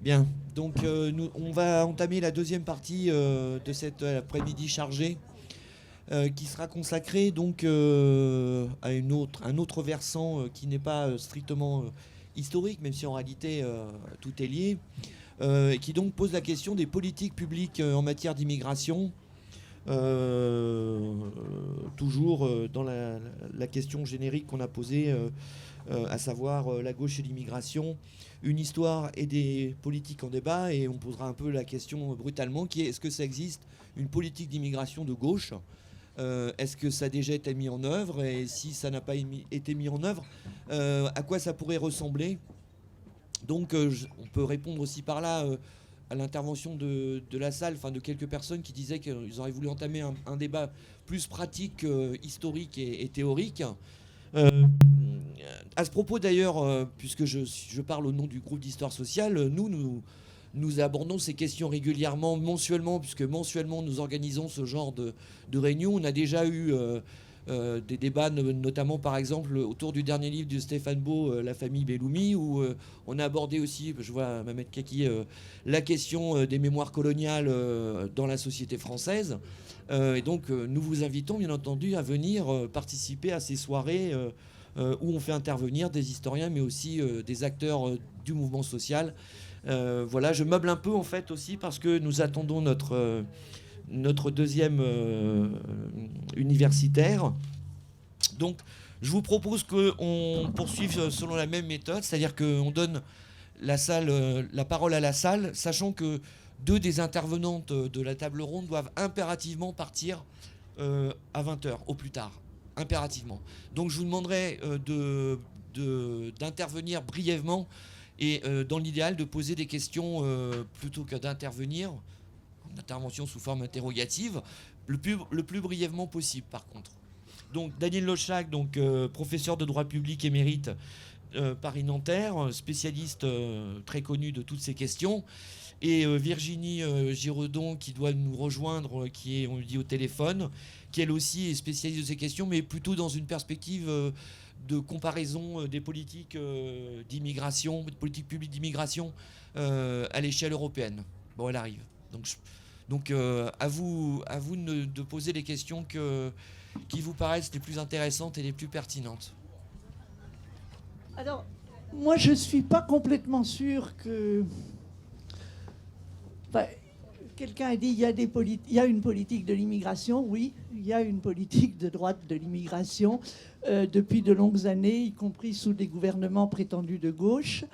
Bien, donc on va entamer la deuxième partie de cet après-midi chargé qui sera consacrée donc à un autre versant qui n'est pas strictement historique, même si en réalité tout est lié, et qui donc pose la question des politiques publiques en matière d'immigration. Toujours dans la question générique qu'on a posée, à savoir la gauche et l'immigration, une histoire et des politiques en débat, et on posera un peu la question brutalement qui est: est-ce que ça existe une politique d'immigration de gauche? Est-ce que ça a déjà été mis en œuvre? Et si ça n'a pas été mis en œuvre, à quoi ça pourrait ressembler? Donc on peut répondre aussi par là à l'intervention de la salle, enfin de quelques personnes qui disaient qu'ils auraient voulu entamer un débat plus pratique, historique et théorique. Euh, à ce propos d'ailleurs, puisque je parle au nom du groupe d'histoire sociale, nous abordons ces questions régulièrement, mensuellement, puisque mensuellement nous organisons ce genre de réunions. On a déjà eu des débats, notamment par exemple autour du dernier livre de Stéphane Beau, La famille Belloumi, où on a abordé aussi, je vois Mamet Kaki, la question des mémoires coloniales dans la société française. Et donc nous vous invitons bien entendu à venir participer à ces soirées où on fait intervenir des historiens, mais aussi des acteurs du mouvement social. Voilà, je meuble un peu en fait aussi parce que nous attendons notre deuxième universitaire. Donc, je vous propose qu'on poursuive selon la même méthode, c'est-à-dire qu'on donne la parole à la salle, sachant que deux des intervenantes de la table ronde doivent impérativement partir à 20h au plus tard. Impérativement. Donc, je vous demanderai d'intervenir brièvement et dans l'idéal de poser des questions plutôt que d'intervenir, une intervention sous forme interrogative, le plus brièvement possible par contre. Donc Daniel Lochac, donc, professeur de droit public émérite Paris-Nanterre, spécialiste très connu de toutes ces questions, et Virginie Giraudon qui doit nous rejoindre, qui est, on lui dit, au téléphone, qui elle aussi est spécialiste de ces questions, mais plutôt dans une perspective de comparaison des politiques d'immigration, des politiques publiques d'immigration à l'échelle européenne. Bon, elle arrive. Donc à vous de poser les questions qui vous paraissent les plus intéressantes et les plus pertinentes. Alors, moi, je ne suis pas complètement sûre que... Enfin, quelqu'un a dit il y a une politique de l'immigration. Oui, il y a une politique de droite de l'immigration depuis de longues années, y compris sous des gouvernements prétendus de gauche.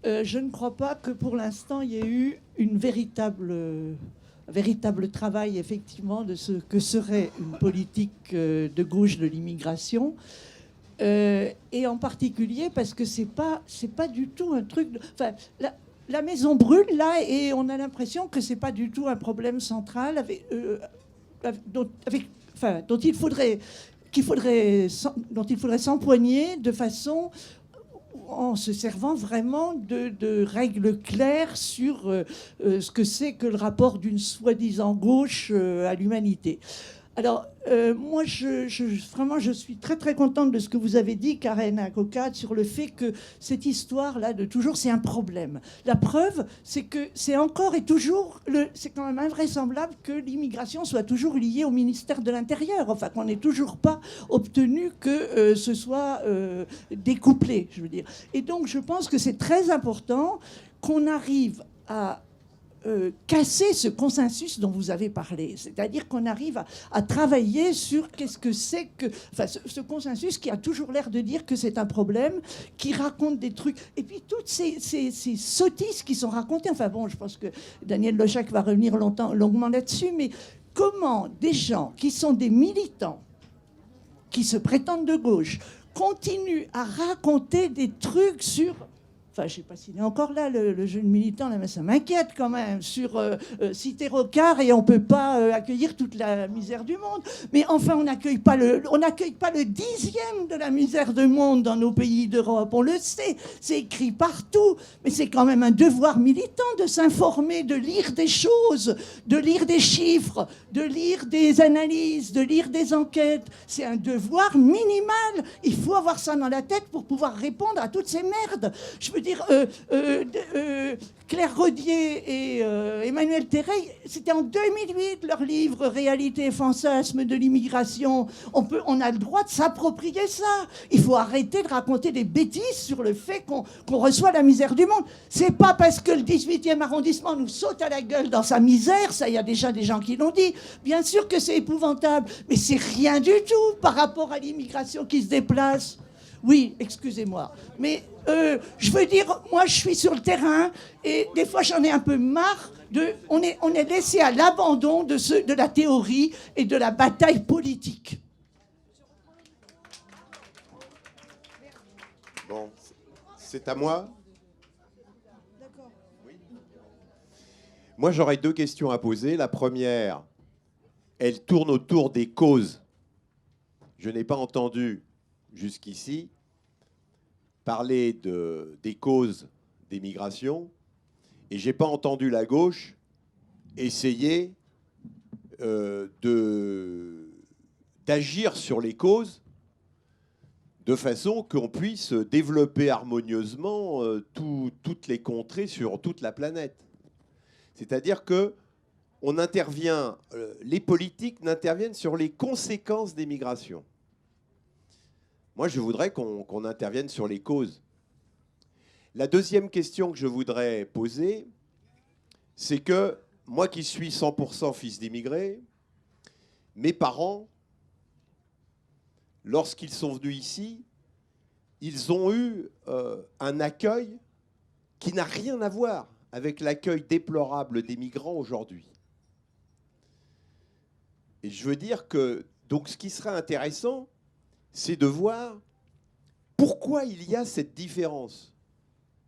Je ne crois pas que pour l'instant, il y ait eu une véritable travail, effectivement, de ce que serait une politique de gauche de l'immigration. Et en particulier parce que c'est pas du tout un truc... Enfin, la maison brûle, là, et on a l'impression que c'est pas du tout un problème central dont il faudrait s'empoigner de façon... en se servant vraiment de règles claires sur ce que c'est que le rapport d'une soi-disant gauche à l'humanité. Alors, moi, vraiment, je suis très, très contente de ce que vous avez dit, Karen Acocade, sur le fait que cette histoire-là de toujours, c'est un problème. La preuve, c'est que c'est encore et toujours... c'est quand même invraisemblable que l'immigration soit toujours liée au ministère de l'Intérieur. Enfin, qu'on n'ait toujours pas obtenu que ce soit découplé, je veux dire. Et donc, je pense que c'est très important qu'on arrive à... casser ce consensus dont vous avez parlé. C'est-à-dire qu'on arrive à travailler sur qu'est-ce que c'est que... Enfin, ce consensus qui a toujours l'air de dire que c'est un problème, qui raconte des trucs... Et puis toutes ces sottises qui sont racontées... Enfin bon, je pense que Daniel Lochac va revenir longuement là-dessus, mais comment des gens qui sont des militants, qui se prétendent de gauche, continuent à raconter des trucs sur... Enfin, je ne sais pas s'il est encore là, le jeune militant, là, mais ça m'inquiète quand même, sur Cité Rocard, et on ne peut pas accueillir toute la misère du monde. Mais enfin, on n'accueille pas le 10e de la misère du monde dans nos pays d'Europe. On le sait, c'est écrit partout. Mais c'est quand même un devoir militant de s'informer, de lire des choses, de lire des chiffres, de lire des analyses, de lire des enquêtes. C'est un devoir minimal. Il faut avoir ça dans la tête pour pouvoir répondre à toutes ces merdes. Je veux dire, Claire Rodier et Emmanuel Terreil, c'était en 2008 leur livre Réalité et fantasme de l'immigration. On a le droit de s'approprier ça. Il faut arrêter de raconter des bêtises sur le fait qu'on reçoit la misère du monde. C'est pas parce que le 18e arrondissement nous saute à la gueule dans sa misère, ça, il y a déjà des gens qui l'ont dit. Bien sûr que c'est épouvantable, mais c'est rien du tout par rapport à l'immigration qui se déplace. Oui, excusez-moi. Mais je veux dire, moi, je suis sur le terrain et des fois, j'en ai un peu marre. On est laissé à l'abandon de la théorie et de la bataille politique. Bon, c'est à moi. D'accord. Oui. Moi, j'aurais 2 questions à poser. La première, elle tourne autour des causes. Je n'ai pas entendu jusqu'ici parler des causes des migrations et je n'ai pas entendu la gauche essayer d'agir sur les causes de façon qu'on puisse développer harmonieusement toutes les contrées sur toute la planète. C'est-à-dire que les politiques n'interviennent sur les conséquences des migrations. Moi, je voudrais qu'on intervienne sur les causes. La deuxième question que je voudrais poser, c'est que moi qui suis 100% fils d'immigrés, mes parents, lorsqu'ils sont venus ici, ils ont eu un accueil qui n'a rien à voir avec l'accueil déplorable des migrants aujourd'hui. Et je veux dire que, donc, ce qui serait intéressant, c'est de voir pourquoi il y a cette différence.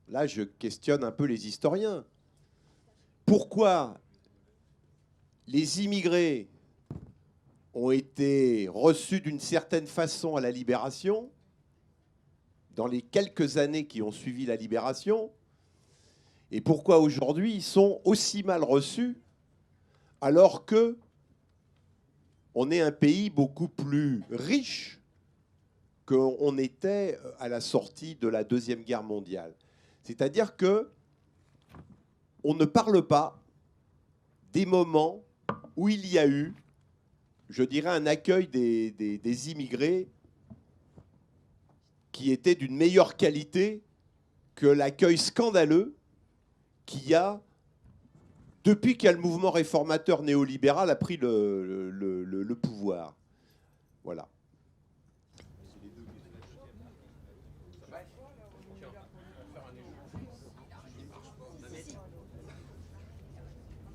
Là, je questionne un peu les historiens. Pourquoi les immigrés ont été reçus d'une certaine façon à la Libération, dans les quelques années qui ont suivi la Libération, et pourquoi aujourd'hui ils sont aussi mal reçus alors que on est un pays beaucoup plus riche qu'on était à la sortie de la Deuxième Guerre mondiale. C'est-à-dire qu'on ne parle pas des moments où il y a eu, je dirais, un accueil des immigrés qui était d'une meilleure qualité que l'accueil scandaleux qu'il y a depuis que le mouvement réformateur néolibéral a pris le pouvoir. Voilà.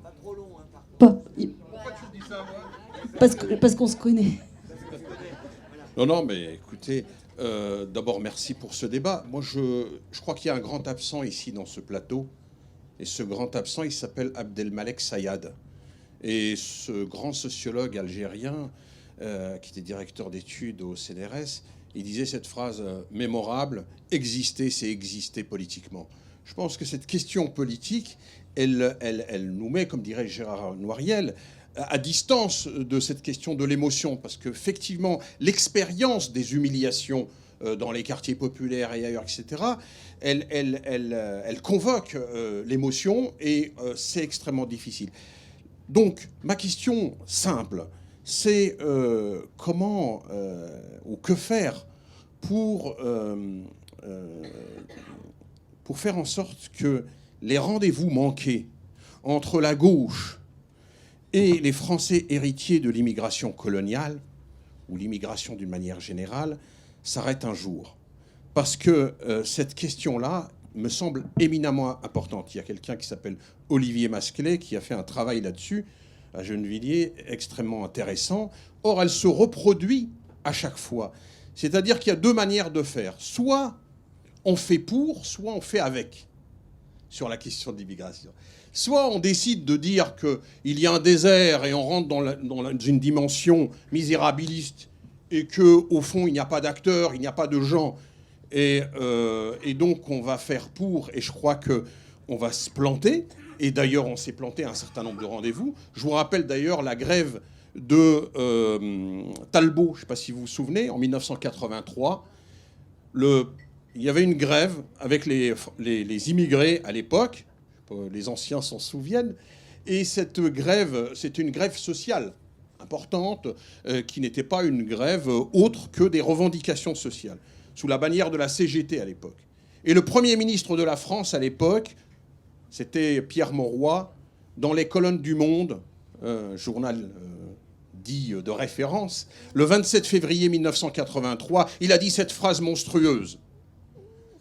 Pas trop long, hein, Pourquoi tu dis ça, moi ? Parce qu'on se connaît. Non, mais écoutez, d'abord, merci pour ce débat. Moi, je crois qu'il y a un grand absent ici dans ce plateau. Et ce grand absent, il s'appelle Abdelmalek Sayad. Et ce grand sociologue algérien, qui était directeur d'études au CNRS, il disait cette phrase mémorable, « Exister, c'est exister politiquement ». Je pense que cette question politique, elle nous met, comme dirait Gérard Noiriel, à distance de cette question de l'émotion. Parce qu'effectivement, l'expérience des humiliations dans les quartiers populaires et ailleurs, etc., elle convoque l'émotion et c'est extrêmement difficile. Donc, ma question simple, c'est comment ou que faire pour faire en sorte que les rendez-vous manqués entre la gauche et les Français héritiers de l'immigration coloniale, ou l'immigration d'une manière générale, s'arrêtent un jour. Parce que cette question-là me semble éminemment importante. Il y a quelqu'un qui s'appelle Olivier Masclet qui a fait un travail là-dessus, à Gennevilliers, extrêmement intéressant. Or, elle se reproduit à chaque fois. C'est-à-dire qu'il y a 2 manières de faire. Soit on fait pour, soit on fait avec sur la question de l'immigration. Soit on décide de dire qu'il y a un désert et on rentre dans une dimension misérabiliste et qu'au fond, il n'y a pas d'acteurs, il n'y a pas de gens. Et donc, on va faire pour, et je crois qu'on va se planter. Et d'ailleurs, on s'est planté à un certain nombre de rendez-vous. Je vous rappelle d'ailleurs la grève de Talbot, je ne sais pas si vous vous souvenez, en 1983. Il y avait une grève avec les immigrés à l'époque, les anciens s'en souviennent. Et cette grève, c'est une grève sociale importante, qui n'était pas une grève autre que des revendications sociales, sous la bannière de la CGT à l'époque. Et le Premier ministre de la France à l'époque, c'était Pierre Mauroy, dans les colonnes du Monde, journal dit de référence, le 27 février 1983, il a dit cette phrase monstrueuse.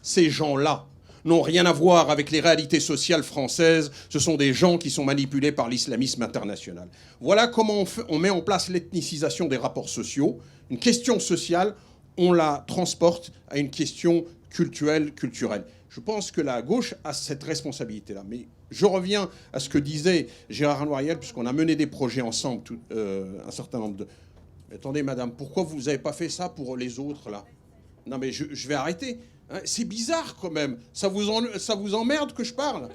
Ces gens-là n'ont rien à voir avec les réalités sociales françaises. Ce sont des gens qui sont manipulés par l'islamisme international. Voilà comment on met en place l'ethnicisation des rapports sociaux. Une question sociale, on la transporte à une question culturelle. Je pense que la gauche a cette responsabilité-là. Mais je reviens à ce que disait Gérard Noiriel, puisqu'on a mené des projets ensemble, un certain nombre de... Mais attendez, madame, pourquoi vous n'avez pas fait ça pour les autres, là? Non, mais je vais arrêter. Hein, c'est bizarre, quand même. Ça vous emmerde que je parle?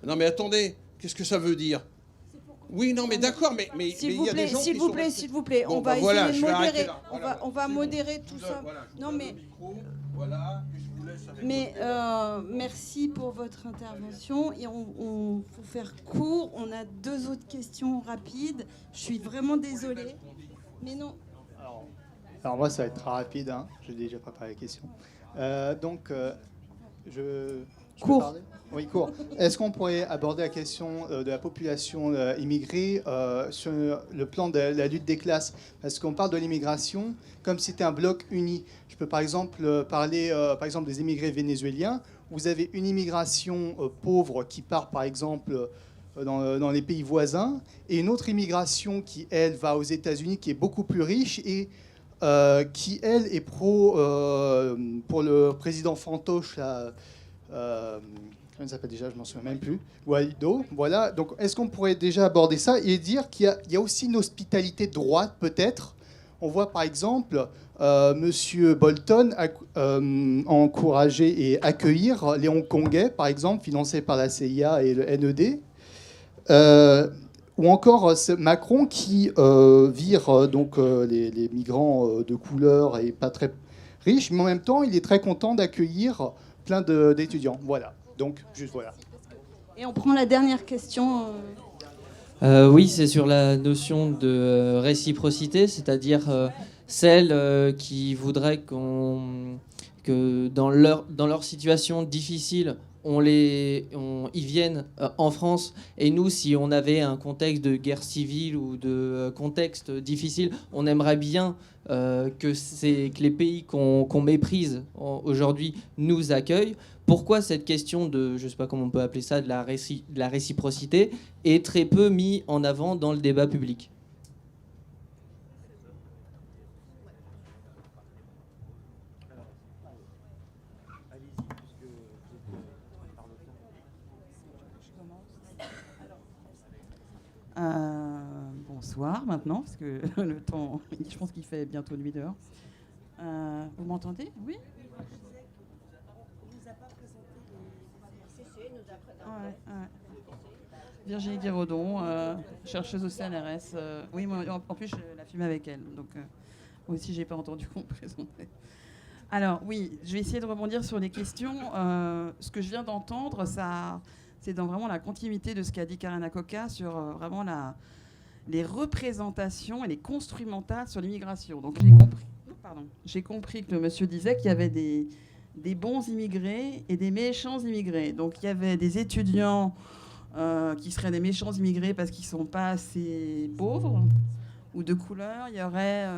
Non, mais attendez, qu'est-ce que ça veut dire? Oui, non, mais d'accord, mais il y a des gens qui sont... S'il vous plaît, Bon, on va voilà, essayer de modérer. Voilà, On va modérer tout ça. Voilà, non, mais... Voilà, et je vous laisse avec Mais merci pour votre intervention. Et on faut faire court. On a 2 autres questions rapides. Je suis vraiment désolée. Mais non. Alors moi, ça va être très rapide. Hein. J'ai déjà préparé la question. Je peux parler ? Oui, court. Est-ce qu'on pourrait aborder la question de la population immigrée sur le plan de la lutte des classes? Parce qu'on parle de l'immigration comme si c'était un bloc uni. Je peux par exemple parler des immigrés vénézuéliens. Vous avez une immigration pauvre qui part par exemple dans les pays voisins et une autre immigration qui, elle, va aux États-Unis, qui est beaucoup plus riche et qui, elle, est pour le président fantoche, là, comment il s'appelle déjà, je ne m'en souviens même plus, Guaido. Voilà. Donc, est-ce qu'on pourrait déjà aborder ça et dire qu'il y a aussi une hospitalité de droite, peut-être? On voit, par exemple, Monsieur Bolton encourager et accueillir les Hongkongais, par exemple, financés par la CIA et le NED. Ou encore Macron qui vire les migrants de couleur et pas très riches, mais en même temps, il est très content d'accueillir plein d'étudiants. Voilà. Donc, juste voilà. Et on prend la dernière question. Oui, c'est sur la notion de réciprocité, c'est-à-dire celles qui voudraient que dans leur situation difficile, ils viennent en France, et nous, si on avait un contexte de guerre civile ou de contexte difficile, on aimerait bien que les pays qu'on méprise aujourd'hui nous accueillent. Pourquoi cette question de, je ne sais pas comment on peut appeler ça, de la réciprocité est très peu mise en avant dans le débat public? Bonsoir maintenant, parce que le temps, je pense qu'il fait bientôt nuit dehors. Vous m'entendez? Oui. Ouais. Virginie Guiraudon, chercheuse au CNRS. Oui, moi, en plus, je la filme avec elle. Donc, moi aussi, j'ai pas entendu qu'on me présentait. Alors, oui, je vais essayer de rebondir sur les questions. Ce que je viens d'entendre, c'est dans vraiment la continuité de ce qu'a dit Karen Akoka sur vraiment les représentations et les construits mentales sur l'immigration. Donc, j'ai compris que le monsieur disait qu'il y avait des bons immigrés et des méchants immigrés. Donc, il y avait des étudiants qui seraient des méchants immigrés parce qu'ils ne sont pas assez pauvres ou de couleur. Il y aurait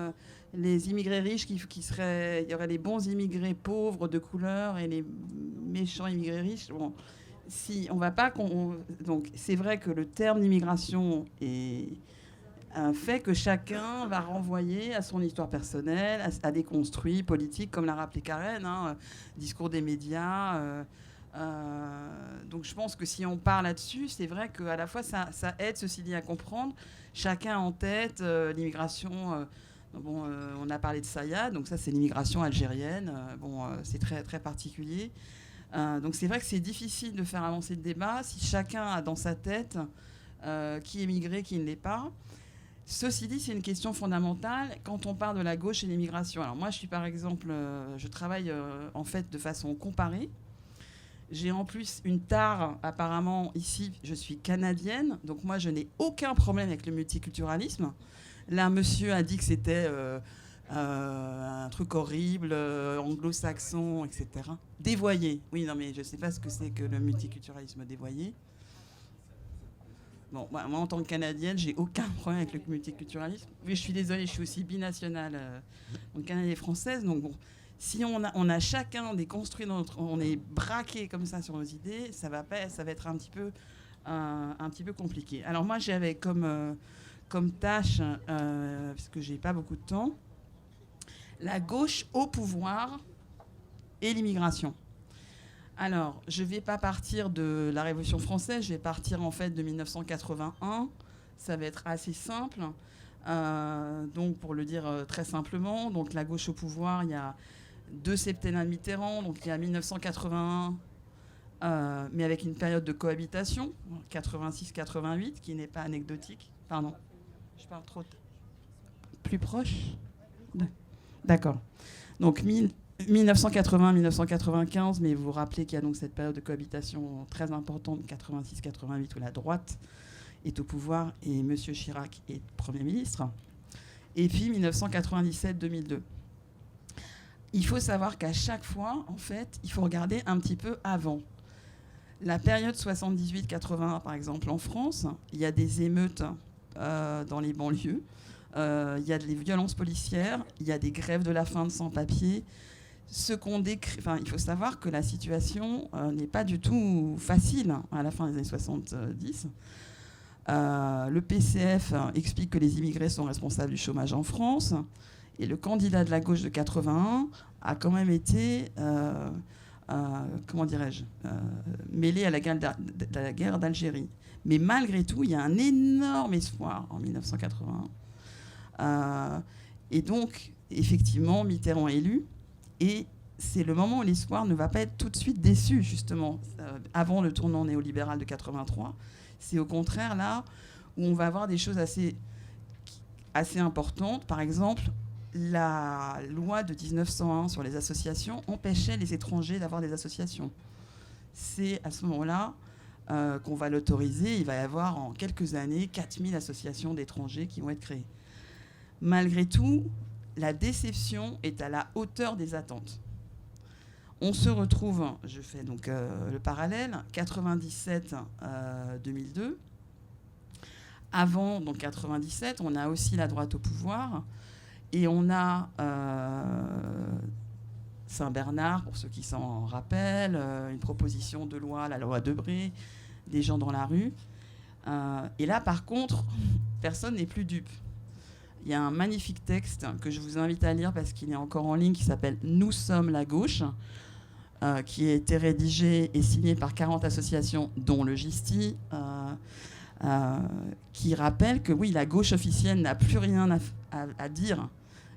les immigrés riches il y aurait les bons immigrés pauvres de couleur et les méchants immigrés riches. Bon, si on va pas donc c'est vrai que le terme d'immigration est un fait que chacun va renvoyer à son histoire personnelle, à des construits politiques, comme l'a rappelé Karen, discours des médias. Donc je pense que si on part là-dessus, c'est vrai qu'à la fois ça aide, ceci dit, à comprendre. Chacun en tête l'immigration. On a parlé de Sayad, donc ça c'est l'immigration algérienne. C'est très très particulier. Donc c'est vrai que c'est difficile de faire avancer le débat si chacun a dans sa tête qui est migré, qui ne l'est pas. Ceci dit, c'est une question fondamentale quand on parle de la gauche et l'immigration. Alors moi, je suis par exemple, je travaille en fait de façon comparée. J'ai en plus une tare, apparemment, ici, je suis canadienne, donc moi, je n'ai aucun problème avec le multiculturalisme. Là, monsieur a dit que c'était un truc horrible, anglo-saxon, etc. Dévoyé. Oui, non, mais je ne sais pas ce que c'est que le multiculturalisme dévoyé. Bon, moi, en tant que Canadienne, j'ai aucun problème avec le multiculturalisme. Oui, je suis désolée, je suis aussi binationale, donc canadienne et française, donc bon. Si on a chacun déconstruit on est braqué comme ça sur nos idées, ça va être un petit peu compliqué. Alors moi j'avais comme tâche, parce que j'ai pas beaucoup de temps, la gauche au pouvoir et l'immigration. Alors je vais pas partir de la Révolution française, je vais partir en fait de 1981. Ça va être assez simple. Donc pour le dire très simplement, donc la gauche au pouvoir, il y a 2 septennats de Mitterrand, donc il y a 1981, mais avec une période de cohabitation, 86-88, qui n'est pas anecdotique. Pardon, je parle trop. Plus proche ? D'accord. Donc 1980-1995, mais vous vous rappelez qu'il y a donc cette période de cohabitation très importante, 86-88, où la droite est au pouvoir et M. Chirac est Premier ministre. Et puis 1997-2002. Il faut savoir qu'à chaque fois, en fait, il faut regarder un petit peu avant. La période 78-80, par exemple, en France, il y a des émeutes dans les banlieues, il y a des violences policières, il y a des grèves de la faim de sans-papiers. Il faut savoir que la situation n'est pas du tout facile à la fin des années 70. Le PCF explique que les immigrés sont responsables du chômage en France. Et le candidat de la gauche de 81 a quand même été, mêlé à la guerre d'Algérie. Mais malgré tout, il y a un énorme espoir en 1981. Et donc, effectivement, Mitterrand est élu. Et c'est le moment où l'espoir ne va pas être tout de suite déçu, justement, avant le tournant néolibéral de 83. C'est au contraire là où on va avoir des choses assez importantes. Par exemple, la loi de 1901 sur les associations empêchait les étrangers d'avoir des associations. C'est à ce moment-là qu'on va l'autoriser. Il va y avoir en quelques années 4000 associations d'étrangers qui vont être créées. Malgré tout, la déception est à la hauteur des attentes. On se retrouve, je fais donc le parallèle, 97-2002. Avant, donc 97, on a aussi la droite au pouvoir. Et on a Saint-Bernard, pour ceux qui s'en rappellent, une proposition de loi, la loi Debré, des gens dans la rue. Et là, par contre, personne n'est plus dupe. Il y a un magnifique texte que je vous invite à lire parce qu'il est encore en ligne, qui s'appelle « Nous sommes la gauche », qui a été rédigé et signé par 40 associations, dont le GISTI, qui rappelle que oui, la gauche officielle n'a plus rien à dire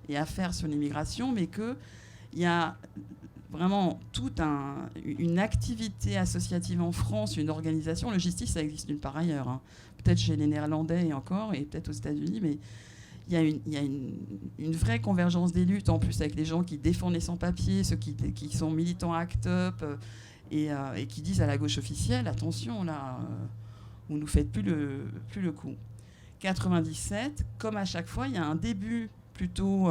et à faire sur l'immigration, mais qu'il y a vraiment toute une activité associative en France, une organisation. Le GISTI, ça existe nulle part ailleurs. Hein. Peut-être chez les Néerlandais et encore, et peut-être aux États-Unis, mais il y a une vraie convergence des luttes, en plus avec les gens qui défendent les sans-papiers, ceux qui sont militants ACT UP, et qui disent à la gauche officielle, attention, là, vous ne nous faites plus le coup. 97, comme à chaque fois, il y a un début plutôt,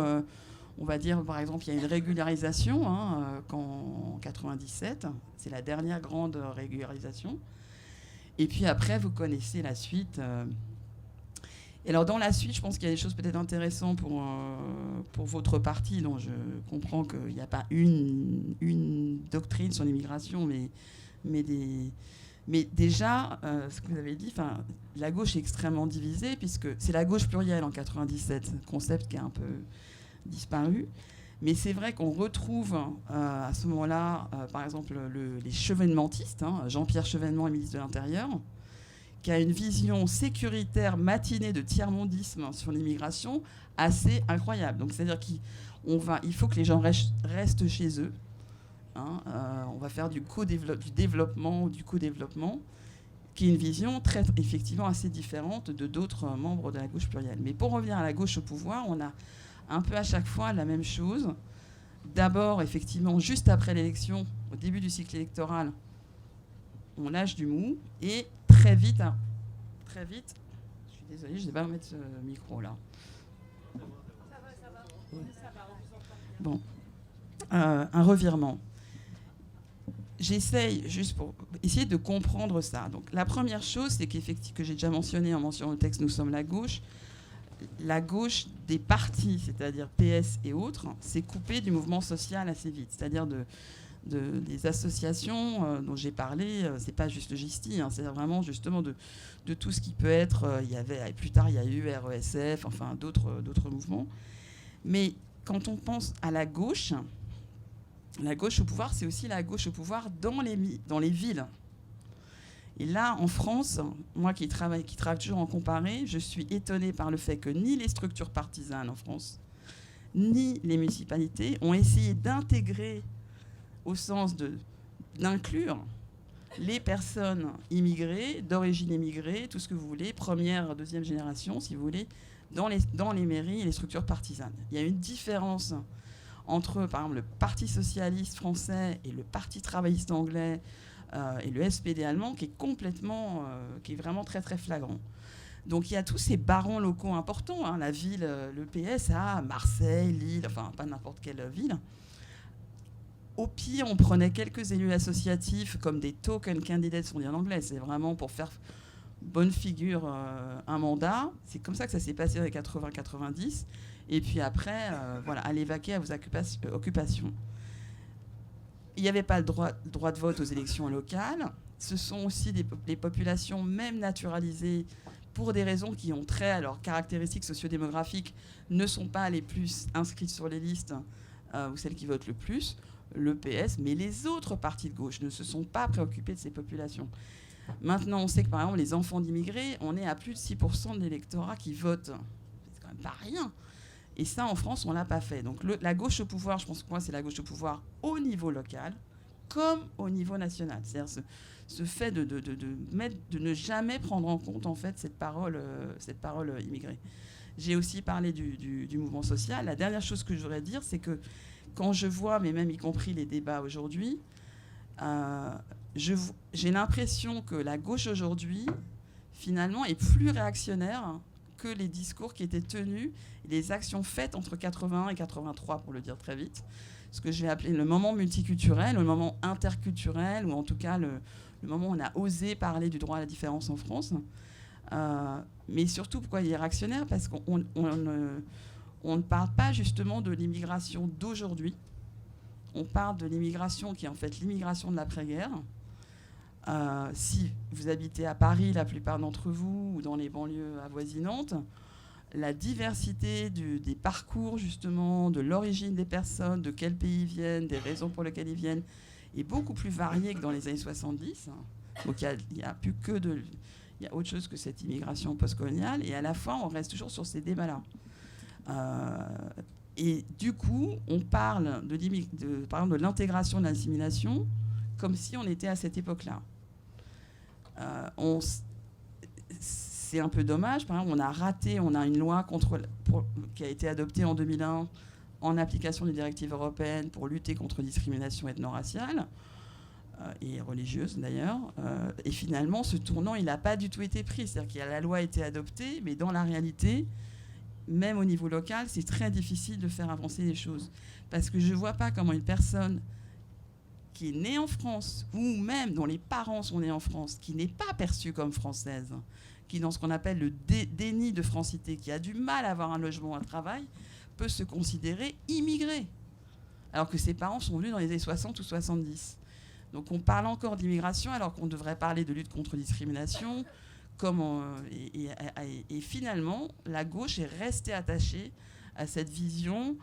on va dire, par exemple, il y a une régularisation, en 97, c'est la dernière grande régularisation. Et puis après, vous connaissez la suite. Et alors, dans la suite, je pense qu'il y a des choses peut-être intéressantes pour votre parti, dont je comprends qu'il n'y a pas une doctrine sur l'immigration, mais déjà, ce que vous avez dit, la gauche est extrêmement divisée, puisque c'est la gauche plurielle en 97, concept qui a un peu disparu. Mais c'est vrai qu'on retrouve à ce moment-là, par exemple, les chevènementistes, Jean-Pierre Chevènement, ministre de l'Intérieur, qui a une vision sécuritaire matinée de tiers-mondisme sur l'immigration assez incroyable. Donc, c'est-à-dire qu'il faut que les gens restent chez eux. On va faire du développement, qui est une vision très, effectivement, assez différente de d'autres membres de la gauche plurielle. Mais pour revenir à la gauche au pouvoir, on a un peu à chaque fois la même chose. D'abord, effectivement, juste après l'élection, au début du cycle électoral, on lâche du mou, et très vite, je suis désolée, je ne vais pas mettre ce micro là. Bon, un revirement. J'essaye, juste pour essayer de comprendre ça. Donc, la première chose, c'est qu'effectivement, que j'ai déjà mentionné en mentionnant le texte « Nous sommes la gauche des partis, c'est-à-dire PS et autres, s'est coupée du mouvement social assez vite. C'est-à-dire des associations dont j'ai parlé, c'est pas juste le GISTI, c'est vraiment justement de tout ce qui peut être. Plus tard, il y a eu RESF, enfin d'autres mouvements. Mais quand on pense à la gauche au pouvoir, c'est aussi la gauche au pouvoir dans les villes. Et là, en France, moi qui travaille toujours en comparé, je suis étonnée par le fait que ni les structures partisanes en France, ni les municipalités ont essayé d'intégrer, au sens d'inclure les personnes immigrées, d'origine immigrée, tout ce que vous voulez, première, deuxième génération, si vous voulez, dans les mairies et les structures partisanes. Il y a une différence entre, par exemple, le Parti socialiste français et le Parti travailliste anglais et le SPD allemand, qui est vraiment très très flagrant. Donc il y a tous ces barons locaux importants, la ville, le PS à Marseille, Lille, enfin pas n'importe quelle ville. Au pire, on prenait quelques élus associatifs comme des token candidates, on dit en anglais, c'est vraiment pour faire bonne figure un mandat. C'est comme ça que ça s'est passé dans les 80-90. Et puis après, aller vaquer à vos occupations. Il n'y avait pas le droit de vote aux élections locales. Ce sont aussi des populations même naturalisées pour des raisons qui ont trait à leurs caractéristiques sociodémographiques, ne sont pas les plus inscrites sur les listes ou celles qui votent le plus, le PS, mais les autres partis de gauche ne se sont pas préoccupés de ces populations. Maintenant, on sait que par exemple, les enfants d'immigrés, on est à plus de 6% de l'électorat qui vote. C'est quand même pas rien. Et ça, en France, on ne l'a pas fait. Donc la gauche au pouvoir, je pense que moi, c'est la gauche au pouvoir au niveau local comme au niveau national. C'est-à-dire ce fait de ne jamais prendre en compte en fait, cette parole immigrée. J'ai aussi parlé du mouvement social. La dernière chose que je voudrais dire, c'est que quand je vois, mais même y compris les débats aujourd'hui, j'ai l'impression que la gauche aujourd'hui, finalement, est plus réactionnaire que les discours qui étaient tenus et les actions faites entre 81 et 83, pour le dire très vite. Ce que je vais appeler le moment multiculturel, le moment interculturel, ou en tout cas le moment où on a osé parler du droit à la différence en France. Mais surtout, pourquoi il est réactionnaire ? Parce qu'on ne parle pas justement de l'immigration d'aujourd'hui. On parle de l'immigration qui est en fait l'immigration de l'après-guerre. Si vous habitez à Paris, la plupart d'entre vous, ou dans les banlieues avoisinantes, la diversité des parcours, justement, de l'origine des personnes, de quel pays ils viennent, des raisons pour lesquelles ils viennent, est beaucoup plus variée que dans les années 70. Donc il y a plus que il y a autre chose que cette immigration postcoloniale. Et à la fin, on reste toujours sur ces débats-là. Et du coup, on parle par exemple de l'intégration, de l'assimilation, comme si on était à cette époque-là. C'est un peu dommage. Par exemple, on a une loi qui a été adoptée en 2001 en application des directives européennes pour lutter contre la discrimination ethno-raciale et religieuse d'ailleurs. Et finalement, ce tournant, il n'a pas du tout été pris. C'est-à-dire que la loi a été adoptée, mais dans la réalité, même au niveau local, c'est très difficile de faire avancer les choses. Parce que je ne vois pas comment une personne qui est née en France, ou même dont les parents sont nés en France, qui n'est pas perçue comme française, qui est dans ce qu'on appelle le déni de francité, qui a du mal à avoir un logement, un travail, peut se considérer immigré, alors que ses parents sont venus dans les années 60 ou 70. Donc on parle encore d'immigration, alors qu'on devrait parler de lutte contre discrimination, et finalement, la gauche est restée attachée à cette vision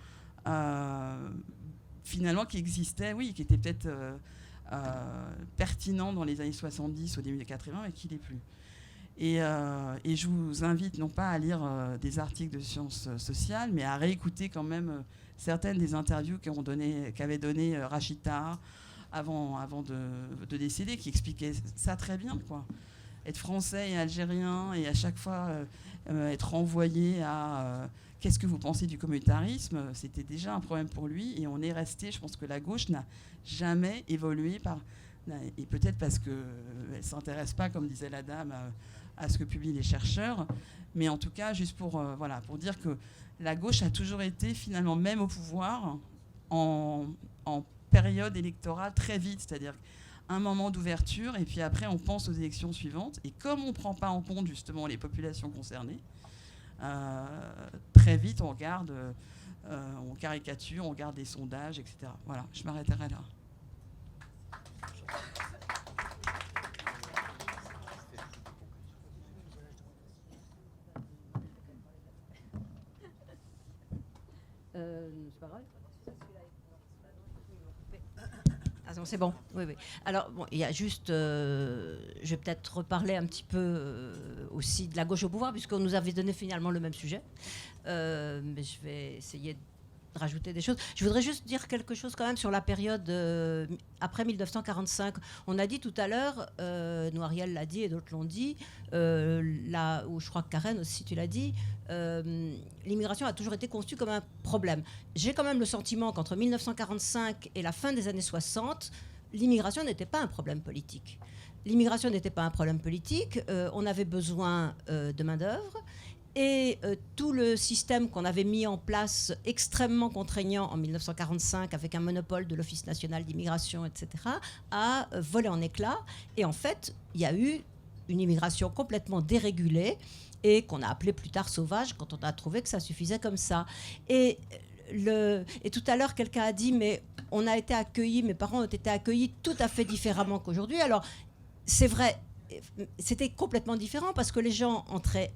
finalement qui existait, oui, qui était peut-être pertinent dans les années 70, au début des 80, mais qui ne l'est plus. Et je vous invite non pas à lire des articles de sciences sociales, mais à réécouter quand même certaines des interviews qu'avait donné Rachida avant de décéder, qui expliquaient ça très bien, quoi. Être français et algérien et à chaque fois être renvoyé à qu'est-ce que vous pensez du communautarisme, c'était déjà un problème pour lui, et on est resté, je pense que la gauche n'a jamais évolué par Et peut-être parce qu'elle ne s'intéresse pas, comme disait la dame, à ce que publient les chercheurs. Mais en tout cas, juste pour dire que la gauche a toujours été, finalement, même au pouvoir, en période électorale très vite. C'est-à-dire un moment d'ouverture, et puis après, on pense aux élections suivantes. Et comme on ne prend pas en compte, justement, les populations concernées, très vite, on regarde, on caricature, on regarde des sondages, etc. Voilà, je m'arrêterai là. C'est pas grave. Ah non, c'est bon. Oui, oui. Alors, bon, il y a juste... je vais peut-être reparler un petit peu aussi de la gauche au pouvoir, puisqu'on nous avait donné finalement le même sujet. Mais je vais essayer de rajouter des choses. Je voudrais juste dire quelque chose quand même sur la période après 1945. On a dit tout à l'heure, Noiriel l'a dit et d'autres l'ont dit, là où je crois que Karen aussi tu l'as dit, l'immigration a toujours été conçue comme un problème. J'ai quand même le sentiment qu'entre 1945 et la fin des années 60, l'immigration n'était pas un problème politique. L'immigration n'était pas un problème politique, on avait besoin de main-d'œuvre. Et tout le système qu'on avait mis en place, extrêmement contraignant en 1945, avec un monopole de l'Office national d'immigration, etc., a volé en éclats. Et en fait, il y a eu une immigration complètement dérégulée et qu'on a appelée plus tard sauvage quand on a trouvé que ça suffisait comme ça. Et tout à l'heure, quelqu'un a dit, mais on a été accueillis, mes parents ont été accueillis tout à fait différemment qu'aujourd'hui. Alors, c'est vrai, c'était complètement différent parce que les gens entraient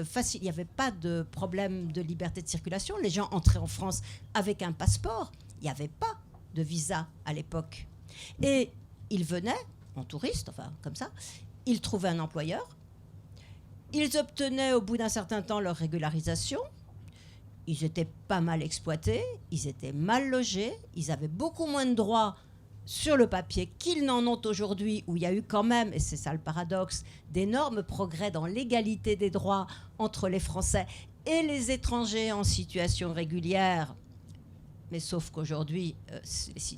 facile. Il n'y avait pas de problème de liberté de circulation. Les gens entraient en France avec un passeport. Il n'y avait pas de visa à l'époque. Et ils venaient en touriste, enfin comme ça. Ils trouvaient un employeur. Ils obtenaient au bout d'un certain temps leur régularisation. Ils étaient pas mal exploités. Ils étaient mal logés. Ils avaient beaucoup moins de droits sur le papier qu'ils n'en ont aujourd'hui, où il y a eu quand même, et c'est ça le paradoxe, d'énormes progrès dans l'égalité des droits entre les Français et les étrangers en situation régulière. Mais sauf qu'aujourd'hui,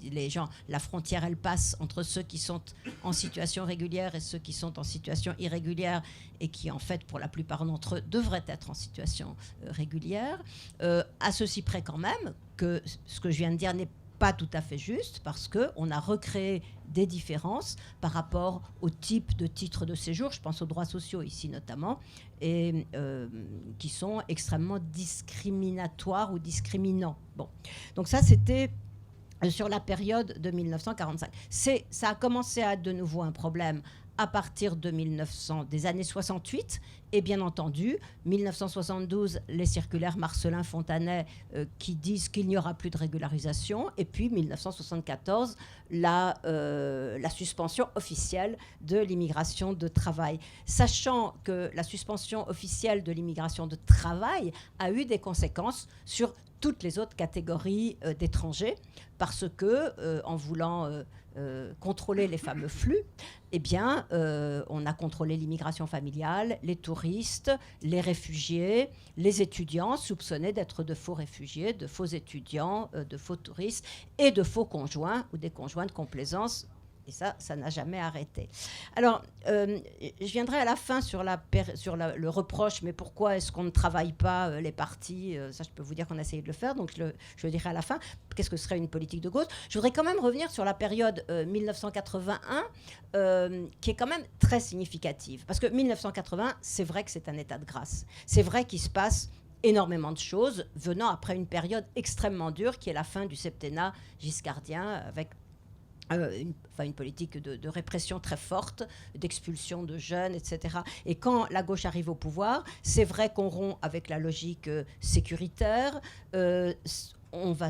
les gens, la frontière, elle passe entre ceux qui sont en situation régulière et ceux qui sont en situation irrégulière et qui, en fait, pour la plupart d'entre eux, devraient être en situation régulière. À ceci près quand même que ce que je viens de dire n'est pas tout à fait juste, parce qu'on a recréé des différences par rapport au type de titre de séjour, je pense aux droits sociaux ici notamment, et qui sont extrêmement discriminatoires ou discriminants. Bon. Donc ça, c'était sur la période de 1945. Ça a commencé à être de nouveau un problème à partir de des années 68, et bien entendu, 1972, les circulaires Marcellin-Fontanet qui disent qu'il n'y aura plus de régularisation, et puis 1974, la suspension officielle de l'immigration de travail. Sachant que la suspension officielle de l'immigration de travail a eu des conséquences sur toutes les autres catégories d'étrangers, parce que, en voulant contrôler les fameux flux, eh bien, on a contrôlé l'immigration familiale, les touristes, les réfugiés, les étudiants soupçonnés d'être de faux réfugiés, de faux étudiants, de faux touristes et de faux conjoints ou des conjoints de complaisance. Et ça n'a jamais arrêté. Alors, je viendrai à la fin sur le reproche, mais pourquoi est-ce qu'on ne travaille pas les partis ça, je peux vous dire qu'on a essayé de le faire, donc je le dirai à la fin. Qu'est-ce que serait une politique de gauche? Je voudrais quand même revenir sur la période 1981, qui est quand même très significative. Parce que 1980, c'est vrai que c'est un état de grâce. C'est vrai qu'il se passe énormément de choses venant après une période extrêmement dure, qui est la fin du septennat giscardien, avec une politique de répression très forte, d'expulsion de jeunes, etc. Et quand la gauche arrive au pouvoir, c'est vrai qu'on rompt avec la logique sécuritaire. On va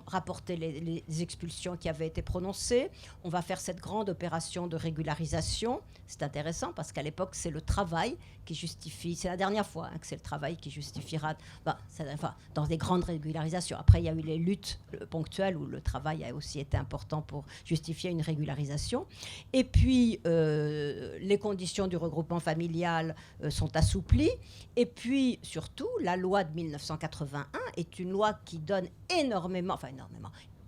rapporter les expulsions qui avaient été prononcées. On va faire cette grande opération de régularisation. C'est intéressant parce qu'à l'époque, c'est le travail qui justifie. C'est la dernière fois que c'est le travail qui justifiera. Dans des grandes régularisations. Après, il y a eu les luttes ponctuelles où le travail a aussi été important pour justifier une régularisation. Et puis, les conditions du regroupement familial sont assouplies. Et puis, surtout, la loi de 1981 est une loi qui donne énormément,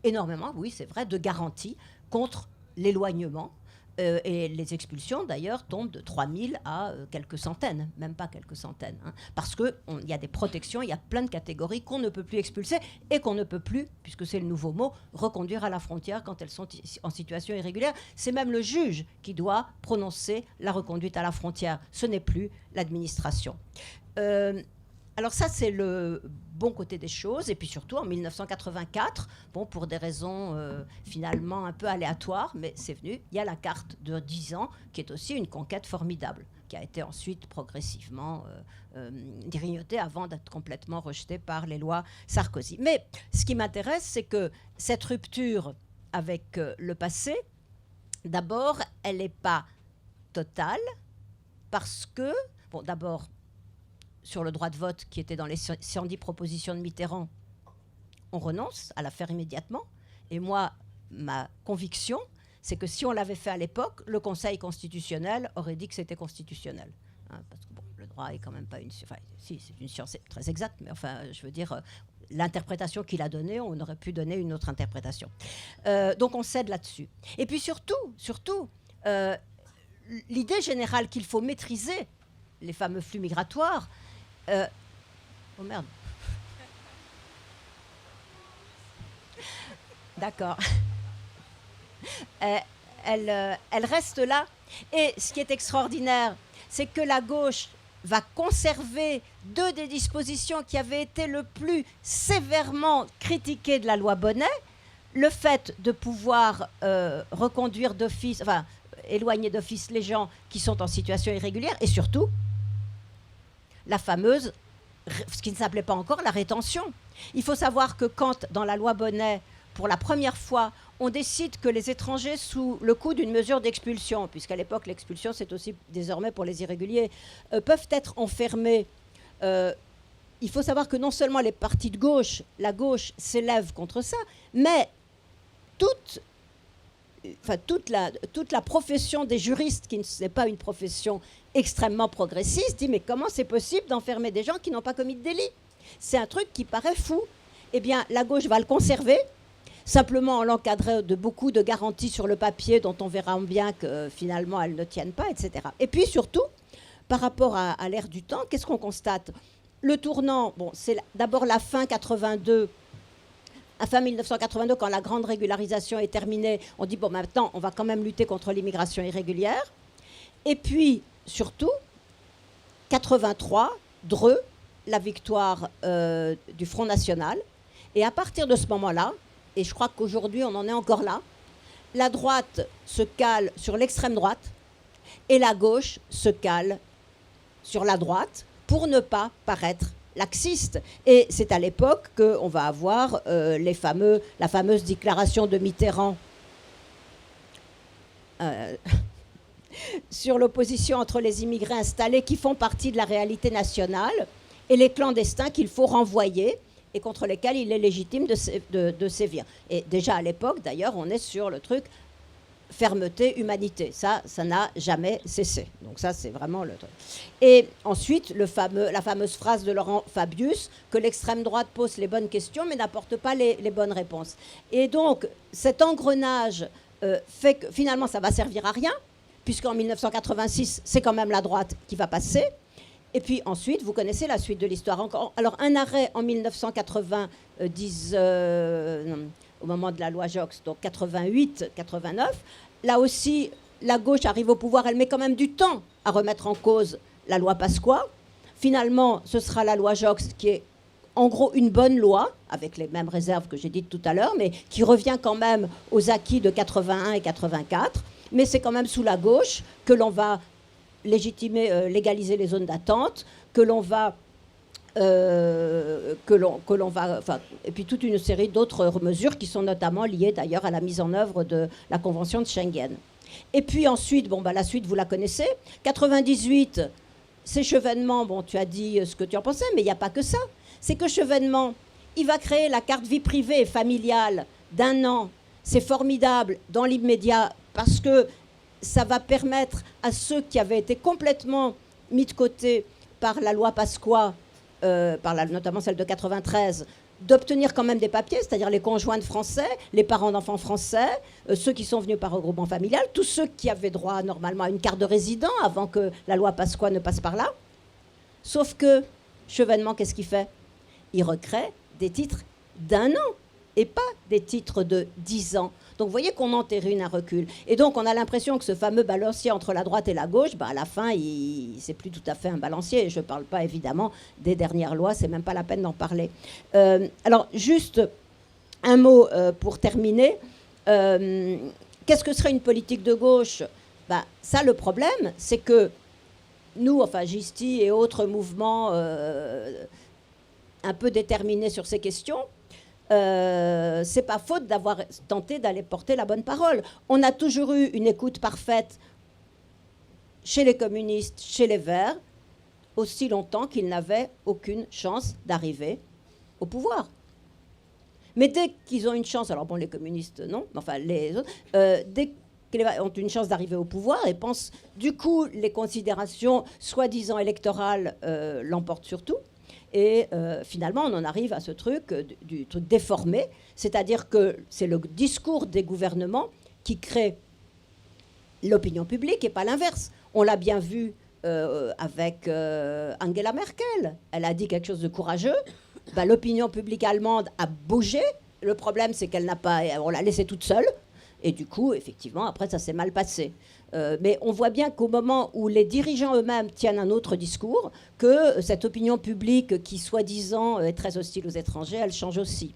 énormément, oui, c'est vrai, de garanties contre l'éloignement. Et les expulsions, d'ailleurs, tombent de 3000 à quelques centaines, même pas quelques centaines. Hein, parce qu'il y a des protections, il y a plein de catégories qu'on ne peut plus expulser et qu'on ne peut plus, puisque c'est le nouveau mot, reconduire à la frontière quand elles sont en situation irrégulière. C'est même le juge qui doit prononcer la reconduite à la frontière. Ce n'est plus l'administration. Alors ça, c'est le bon côté des choses. Et puis surtout, en 1984, bon, pour des raisons finalement un peu aléatoires, mais c'est venu, il y a la carte de 10 ans, qui est aussi une conquête formidable, qui a été ensuite progressivement grignotée avant d'être complètement rejetée par les lois Sarkozy. Mais ce qui m'intéresse, c'est que cette rupture avec le passé, d'abord, elle n'est pas totale, parce que, bon, d'abord, sur le droit de vote qui était dans les 110 propositions de Mitterrand, on renonce à la faire immédiatement. Et moi, ma conviction, c'est que si on l'avait fait à l'époque, le Conseil constitutionnel aurait dit que c'était constitutionnel. Hein, parce que bon, le droit est quand même pas une... Enfin, si, c'est une science très exacte, mais enfin, je veux dire, l'interprétation qu'il a donnée, on aurait pu donner une autre interprétation. Donc on cède là-dessus. Et puis surtout, l'idée générale qu'il faut maîtriser les fameux flux migratoires. Oh merde. D'accord. Elle reste là. Et ce qui est extraordinaire, c'est que la gauche va conserver deux des dispositions qui avaient été le plus sévèrement critiquées de la loi Bonnet, le fait de pouvoir reconduire d'office, enfin, éloigner d'office les gens qui sont en situation irrégulière, et surtout la fameuse, ce qui ne s'appelait pas encore la rétention. Il faut savoir que quand, dans la loi Bonnet, pour la première fois, on décide que les étrangers sous le coup d'une mesure d'expulsion, puisqu'à l'époque l'expulsion c'est aussi désormais pour les irréguliers, peuvent être enfermés, il faut savoir que non seulement les partis de gauche, la gauche s'élève contre ça, mais toute la profession des juristes, qui n'est pas une profession extrêmement progressiste, dit mais comment c'est possible d'enfermer des gens qui n'ont pas commis de délit? C'est un truc qui paraît fou. Eh bien, la gauche va le conserver, simplement en l'encadrant de beaucoup de garanties sur le papier dont on verra bien que finalement elles ne tiennent pas, etc. Et puis surtout, par rapport à l'ère du temps, qu'est-ce qu'on constate? Le tournant, bon, c'est d'abord la fin 82. À fin 1982, quand la grande régularisation est terminée, on dit, bon, maintenant, on va quand même lutter contre l'immigration irrégulière. Et puis, surtout, 83, Dreux, la victoire du Front National. Et à partir de ce moment-là, et je crois qu'aujourd'hui, on en est encore là, la droite se cale sur l'extrême droite et la gauche se cale sur la droite pour ne pas paraître laxiste. Et c'est à l'époque qu'on va avoir la fameuse déclaration de Mitterrand sur l'opposition entre les immigrés installés qui font partie de la réalité nationale et les clandestins qu'il faut renvoyer et contre lesquels il est légitime de sévir. Et déjà à l'époque, d'ailleurs, on est sur le truc fermeté, humanité. Ça n'a jamais cessé. Donc ça, c'est vraiment le truc. Et ensuite, la fameuse phrase de Laurent Fabius, que l'extrême droite pose les bonnes questions, mais n'apporte pas les bonnes réponses. Et donc, cet engrenage fait que finalement, ça va servir à rien, puisqu'en 1986, c'est quand même la droite qui va passer. Et puis ensuite, vous connaissez la suite de l'histoire. Alors, un arrêt en 1990, au moment de la loi Joxe, donc 88-89. Là aussi, la gauche arrive au pouvoir, elle met quand même du temps à remettre en cause la loi Pasqua. Finalement, ce sera la loi Joxe qui est en gros une bonne loi, avec les mêmes réserves que j'ai dites tout à l'heure, mais qui revient quand même aux acquis de 81 et 84. Mais c'est quand même sous la gauche que l'on va légaliser les zones d'attente, que l'on va... et puis toute une série d'autres mesures qui sont notamment liées d'ailleurs à la mise en œuvre de la Convention de Schengen. Et puis ensuite, la suite vous la connaissez, 98, c'est Chevènement, tu as dit ce que tu en pensais, mais il n'y a pas que ça. C'est que Chevènement, il va créer la carte vie privée et familiale d'1 an. C'est formidable dans l'immédiat parce que ça va permettre à ceux qui avaient été complètement mis de côté par la loi Pasqua, notamment celle de 93, d'obtenir quand même des papiers, c'est-à-dire les conjoints de Français, les parents d'enfants français, ceux qui sont venus par regroupement familial, tous ceux qui avaient droit normalement à une carte de résident avant que la loi Pasqua ne passe par là. Sauf que Chevènement, qu'est-ce qu'il fait? Il recrée des titres d'1 an et pas des titres de 10 ans. Donc vous voyez qu'on entérine un recul. Et donc on a l'impression que ce fameux balancier entre la droite et la gauche, à la fin, c'est plus tout à fait un balancier. Et je ne parle pas évidemment des dernières lois, c'est même pas la peine d'en parler. Alors juste un mot pour terminer. Qu'est-ce que serait une politique de gauche? Ça, le problème, c'est que nous, enfin Gisti et autres mouvements un peu déterminés sur ces questions, c'est pas faute d'avoir tenté d'aller porter la bonne parole. On a toujours eu une écoute parfaite chez les communistes, chez les Verts, aussi longtemps qu'ils n'avaient aucune chance d'arriver au pouvoir. Mais dès qu'ils ont une chance, alors bon, les communistes non, enfin les autres, dès qu'ils ont une chance d'arriver au pouvoir et pensent, du coup, les considérations soi-disant électorales l'emportent sur tout. Et finalement, on en arrive à ce truc, du truc déformé, c'est-à-dire que c'est le discours des gouvernements qui crée l'opinion publique et pas l'inverse. On l'a bien vu avec Angela Merkel. Elle a dit quelque chose de courageux. L'opinion publique allemande a bougé. Le problème, c'est qu'elle n'a pas, on l'a laissée toute seule. Et du coup, effectivement, après, ça s'est mal passé. Mais on voit bien qu'au moment où les dirigeants eux-mêmes tiennent un autre discours, que cette opinion publique qui, soi-disant, est très hostile aux étrangers, elle change aussi.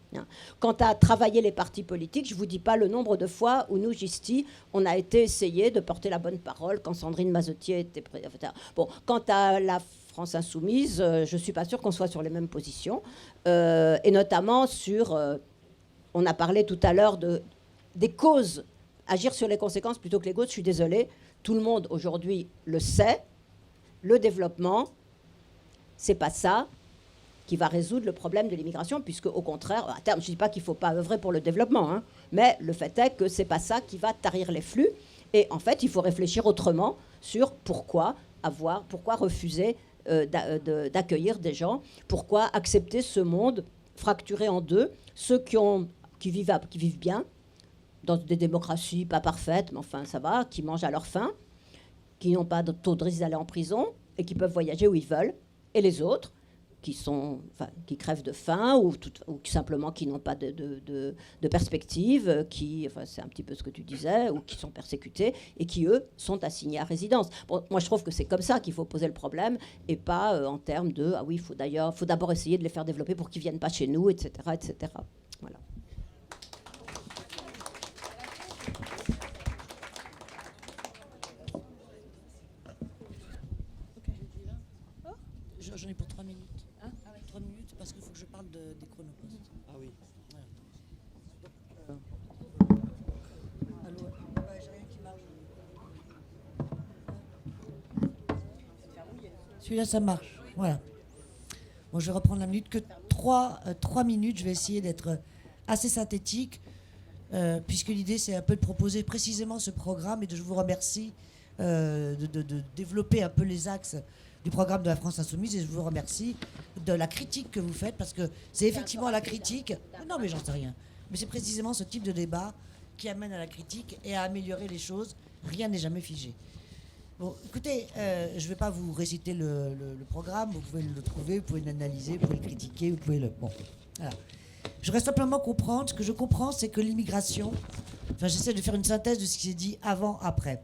Quant à travailler les partis politiques, je ne vous dis pas le nombre de fois où nous, Gisti, on a été essayé de porter la bonne parole quand Sandrine Mazotier était... Bon, quant à la France Insoumise, je ne suis pas sûre qu'on soit sur les mêmes positions. Et notamment sur... on a parlé tout à l'heure des causes, agir sur les conséquences plutôt que les causes. Je suis désolée, tout le monde aujourd'hui le sait. Le développement, c'est pas ça qui va résoudre le problème de l'immigration, puisque au contraire, à terme, je ne dis pas qu'il ne faut pas œuvrer pour le développement, mais le fait est que c'est pas ça qui va tarir les flux. Et en fait, il faut réfléchir autrement sur pourquoi refuser d'accueillir des gens, pourquoi accepter ce monde fracturé en deux, ceux qui vivent bien, dans des démocraties pas parfaites, mais enfin ça va, qui mangent à leur faim, qui n'ont pas de taux de risque d'aller en prison et qui peuvent voyager où ils veulent, et les autres qui crèvent de faim ou simplement qui n'ont pas de perspective, c'est un petit peu ce que tu disais, ou qui sont persécutés et qui, eux, sont assignés à résidence. Bon, moi, je trouve que c'est comme ça qu'il faut poser le problème et pas en termes de « ah oui, il faut d'abord essayer de les faire développer pour qu'ils ne viennent pas chez nous, etc. etc. » Voilà. J'en ai pour 3 minutes. 3 minutes parce qu'il faut que je parle des chronopostes. Ah oui. Allô. J'ai rien qui marche. Celui-là, ça marche. Voilà. Bon, je vais reprendre la minute. Que 3 minutes. Je vais essayer d'être assez synthétique, puisque l'idée, c'est un peu de proposer précisément ce programme et je vous remercie de développer un peu les axes du programme de la France Insoumise, et je vous remercie de la critique que vous faites, parce que c'est effectivement la critique. Non, mais j'en sais rien. Mais c'est précisément ce type de débat qui amène à la critique et à améliorer les choses. Rien n'est jamais figé. Bon, écoutez, je ne vais pas vous réciter le programme. Vous pouvez le trouver, vous pouvez l'analyser, vous pouvez le critiquer, vous pouvez le... Bon, voilà. Je voudrais simplement comprendre. Ce que je comprends, c'est que l'immigration... Enfin, j'essaie de faire une synthèse de ce qui s'est dit avant, après.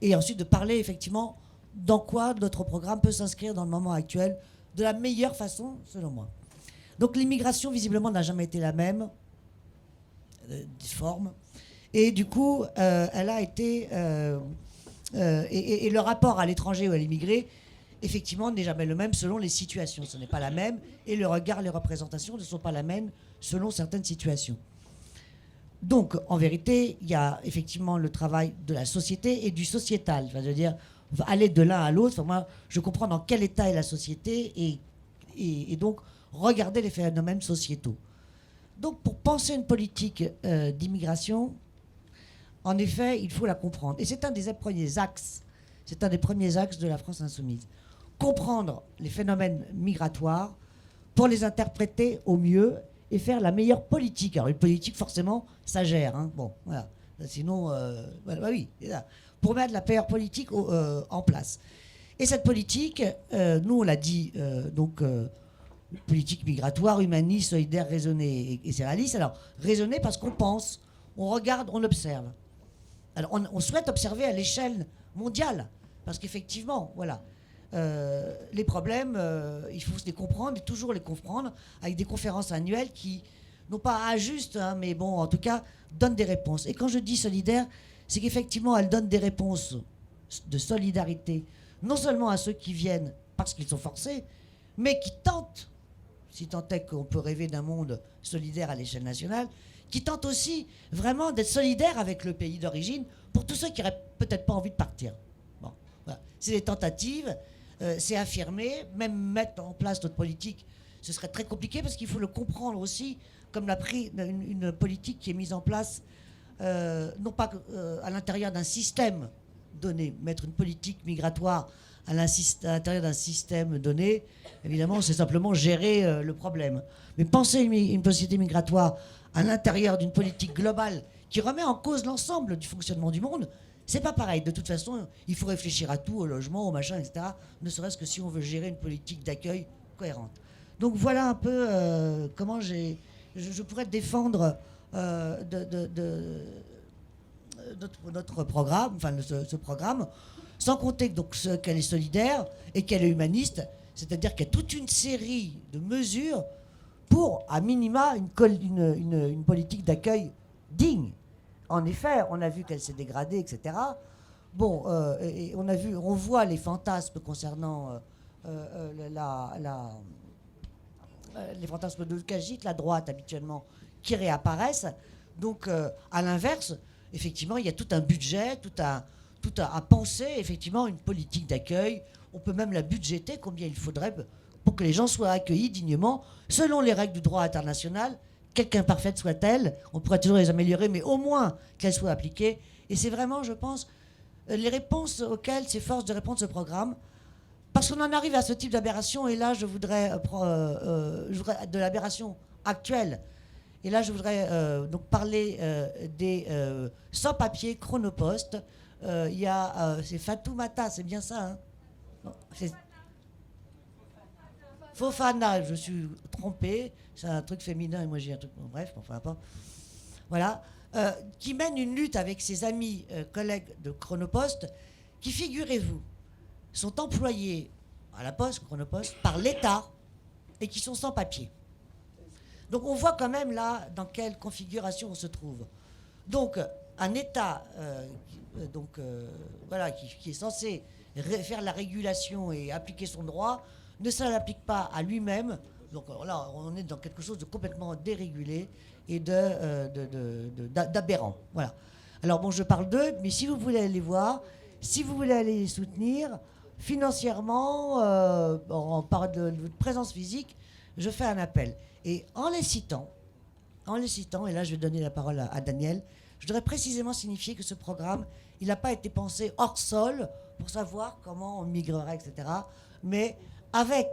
Et ensuite de parler, effectivement, dans quoi notre programme peut s'inscrire dans le moment actuel de la meilleure façon, selon moi. Donc l'immigration, visiblement, n'a jamais été la même, difforme. Et du coup, elle a été... et le rapport à l'étranger ou à l'immigré, effectivement, n'est jamais le même selon les situations. Ce n'est pas la même. Et le regard, les représentations ne sont pas la même selon certaines situations. Donc, en vérité, il y a effectivement le travail de la société et du sociétal. Enfin, je veux dire, aller de l'un à l'autre. Enfin, moi, je comprends dans quel état est la société et donc regarder les phénomènes sociétaux. Donc, pour penser une politique d'immigration, en effet, il faut la comprendre. Et c'est un des premiers axes. C'est un des premiers axes de la France Insoumise. Comprendre les phénomènes migratoires pour les interpréter au mieux et faire la meilleure politique. Alors une politique, forcément, ça gère. Hein. Bon, voilà. Sinon, oui, c'est ça. Pour mettre la meilleure politique en place. Et cette politique, nous, on l'a dit, politique migratoire, humaniste, solidaire, raisonnée et réaliste. Alors, raisonnée parce qu'on pense, on regarde, on observe. Alors, on souhaite observer à l'échelle mondiale, parce qu'effectivement, voilà, les problèmes, il faut les comprendre, et toujours les comprendre, avec des conférences annuelles qui, non pas ajustent, hein, mais bon, en tout cas, donnent des réponses. Et quand je dis solidaire, c'est qu'effectivement, elles donnent des réponses de solidarité, non seulement à ceux qui viennent parce qu'ils sont forcés, mais qui tentent, si tant est qu'on peut rêver d'un monde solidaire à l'échelle nationale, qui tentent aussi vraiment d'être solidaires avec le pays d'origine pour tous ceux qui n'auraient peut-être pas envie de partir. Bon, voilà. C'est des tentatives, c'est affirmé, même mettre en place notre politique, ce serait très compliqué parce qu'il faut le comprendre aussi comme une politique qui est mise en place, non pas à l'intérieur d'un système donné, mettre une politique migratoire à l'intérieur d'un système donné, évidemment, c'est simplement gérer le problème. Mais penser une société migratoire à l'intérieur d'une politique globale qui remet en cause l'ensemble du fonctionnement du monde, c'est pas pareil. De toute façon, il faut réfléchir à tout, au logement, au machin, etc., ne serait-ce que si on veut gérer une politique d'accueil cohérente. Donc voilà un peu comment je pourrais défendre notre programme, enfin ce programme, sans compter donc qu'elle est solidaire et qu'elle est humaniste, c'est-à-dire qu'il y a toute une série de mesures pour, à minima, une politique d'accueil digne. En effet, on a vu qu'elle s'est dégradée, etc. Bon, et on voit les fantasmes concernant les fantasmes de qu'agite la droite habituellement qui réapparaissent. Donc, à l'inverse, effectivement, il y a tout un budget, tout à penser, effectivement, une politique d'accueil. On peut même la budgéter, combien il faudrait pour que les gens soient accueillis dignement, selon les règles du droit international, quelque imparfaite soit-elle. On pourrait toujours les améliorer, mais au moins qu'elles soient appliquées. Et c'est vraiment, je pense, les réponses auxquelles s'efforce de répondre ce programme. Parce qu'on en arrive à ce type d'aberration, et là, je voudrais de l'aberration actuelle. Et là, je voudrais donc parler des sans-papiers chronopostes. Il y a, c'est Fatoumata, c'est bien ça, hein? Non, Fofana, je suis trompée, c'est un truc féminin et moi j'ai un truc, bon, bref, enfin pas. Voilà, qui mène une lutte avec ses amis collègues de Chronopost, qui, figurez-vous, sont employés à la Poste, Chronopost, par l'État et qui sont sans papier. Donc on voit quand même là dans quelle configuration on se trouve. Donc un État voilà, qui est censé faire la régulation et appliquer son droit, ne se l'applique pas à lui-même. Donc là, on est dans quelque chose de complètement dérégulé et d'aberrant. Voilà. Alors bon, je parle d'eux, mais si vous voulez aller les voir, si vous voulez aller les soutenir, financièrement, on parle de présence physique, je fais un appel. Et en les citant, et là je vais donner la parole à Daniel, je voudrais précisément signifier que ce programme, il n'a pas été pensé hors sol pour savoir comment on migrerait, etc. Mais avec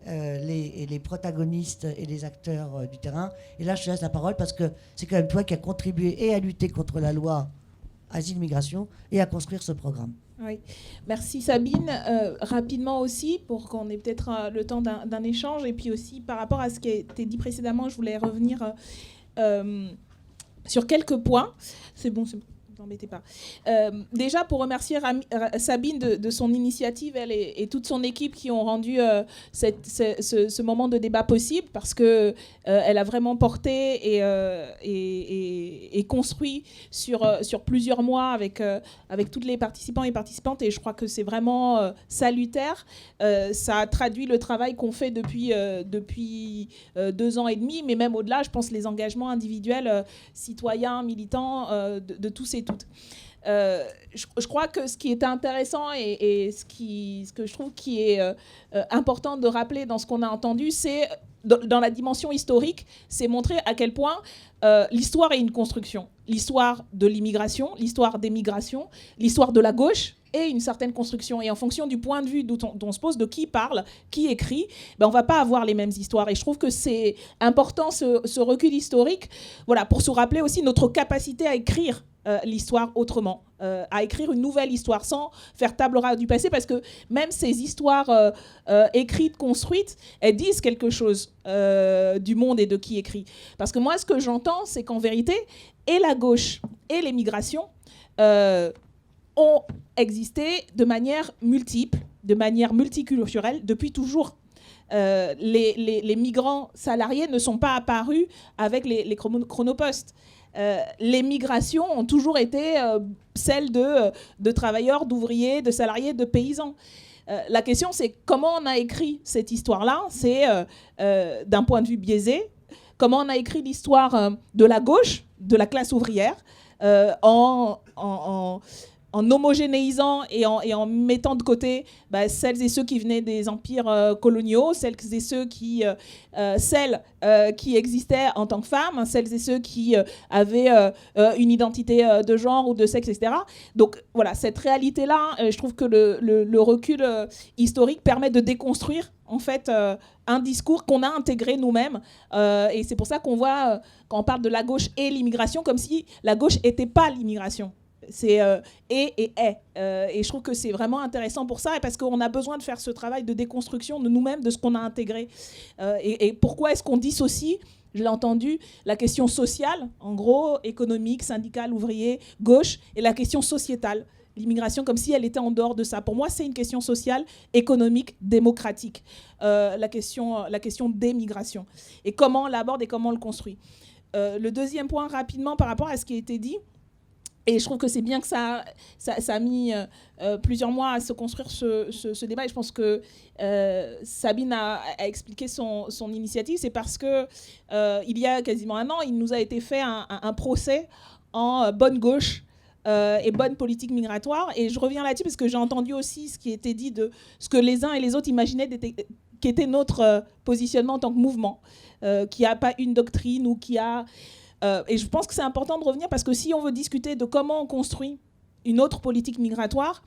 les protagonistes et les acteurs du terrain. Et là, je te laisse la parole parce que c'est quand même toi qui as contribué et à lutter contre la loi Asile-Migration et à construire ce programme. Oui, merci Sabine. Rapidement aussi, pour qu'on ait peut-être le temps d'un échange, et puis aussi par rapport à ce qui a été dit précédemment, je voulais revenir sur quelques points. C'est bon, ne vous embêtez pas. Déjà, pour remercier Sabine de son initiative, elle et toute son équipe qui ont rendu ce moment de débat possible, parce qu'elle a vraiment porté et construit sur plusieurs mois avec tous les participants et participantes, et je crois que c'est vraiment salutaire. Ça a traduit le travail qu'on fait depuis 2 ans et demi, mais même au-delà, je pense les engagements individuels, citoyens, militants de tous et toutes. Je crois que ce qui est intéressant et ce que je trouve qui est important de rappeler dans ce qu'on a entendu, c'est dans la dimension historique, c'est montrer à quel point l'histoire est une construction. l'histoire de l'immigration, l'histoire des migrations, l'histoire de la gauche et une certaine construction. Et en fonction du point de vue dont on se pose, de qui parle, qui écrit, on ne va pas avoir les mêmes histoires. Et je trouve que c'est important, ce recul historique, voilà, pour se rappeler aussi notre capacité à écrire l'histoire autrement, à écrire une nouvelle histoire sans faire table rase du passé, parce que même ces histoires écrites, construites, elles disent quelque chose du monde et de qui écrit. Parce que moi, ce que j'entends, c'est qu'en vérité, et la gauche et les migrations ont existé de manière multiple, de manière multiculturelle, depuis toujours. Les migrants salariés ne sont pas apparus avec les chronopostes. Les migrations ont toujours été celles de travailleurs, d'ouvriers, de salariés, de paysans. La question, c'est comment on a écrit cette histoire-là. C'est d'un point de vue biaisé. Comment on a écrit l'histoire de la gauche, de la classe ouvrière, en homogénéisant et en mettant de côté celles et ceux qui venaient des empires coloniaux, celles et ceux qui existaient en tant que femmes, celles et ceux qui avaient une identité de genre ou de sexe, etc. Donc voilà, cette réalité-là, je trouve que le recul historique permet de déconstruire en fait un discours qu'on a intégré nous-mêmes. Et c'est pour ça qu'on voit, quand on parle de la gauche et l'immigration, comme si la gauche n'était pas l'immigration. C'est et est. Et je trouve que c'est vraiment intéressant pour ça, et parce qu'on a besoin de faire ce travail de déconstruction de nous-mêmes, de ce qu'on a intégré. Et pourquoi est-ce qu'on dissocie, je l'ai entendu, la question sociale, en gros, économique, syndicale, ouvrier, gauche, et la question sociétale. L'immigration comme si elle était en dehors de ça. Pour moi, c'est une question sociale, économique, démocratique. La question des migrations. Et comment on l'aborde et comment on le construit. Le deuxième point, rapidement, par rapport à ce qui a été dit, et je trouve que c'est bien que ça a mis plusieurs mois à se construire ce débat. Et je pense que Sabine a expliqué son initiative. C'est parce que il y a quasiment un an, il nous a été fait un procès en bonne gauche et bonne politique migratoire. Et je reviens là-dessus parce que j'ai entendu aussi ce qui était dit de ce que les uns et les autres imaginaient qui était notre positionnement en tant que mouvement, qui n'a pas une doctrine ou qui a... et je pense que c'est important de revenir, parce que si on veut discuter de comment on construit une autre politique migratoire,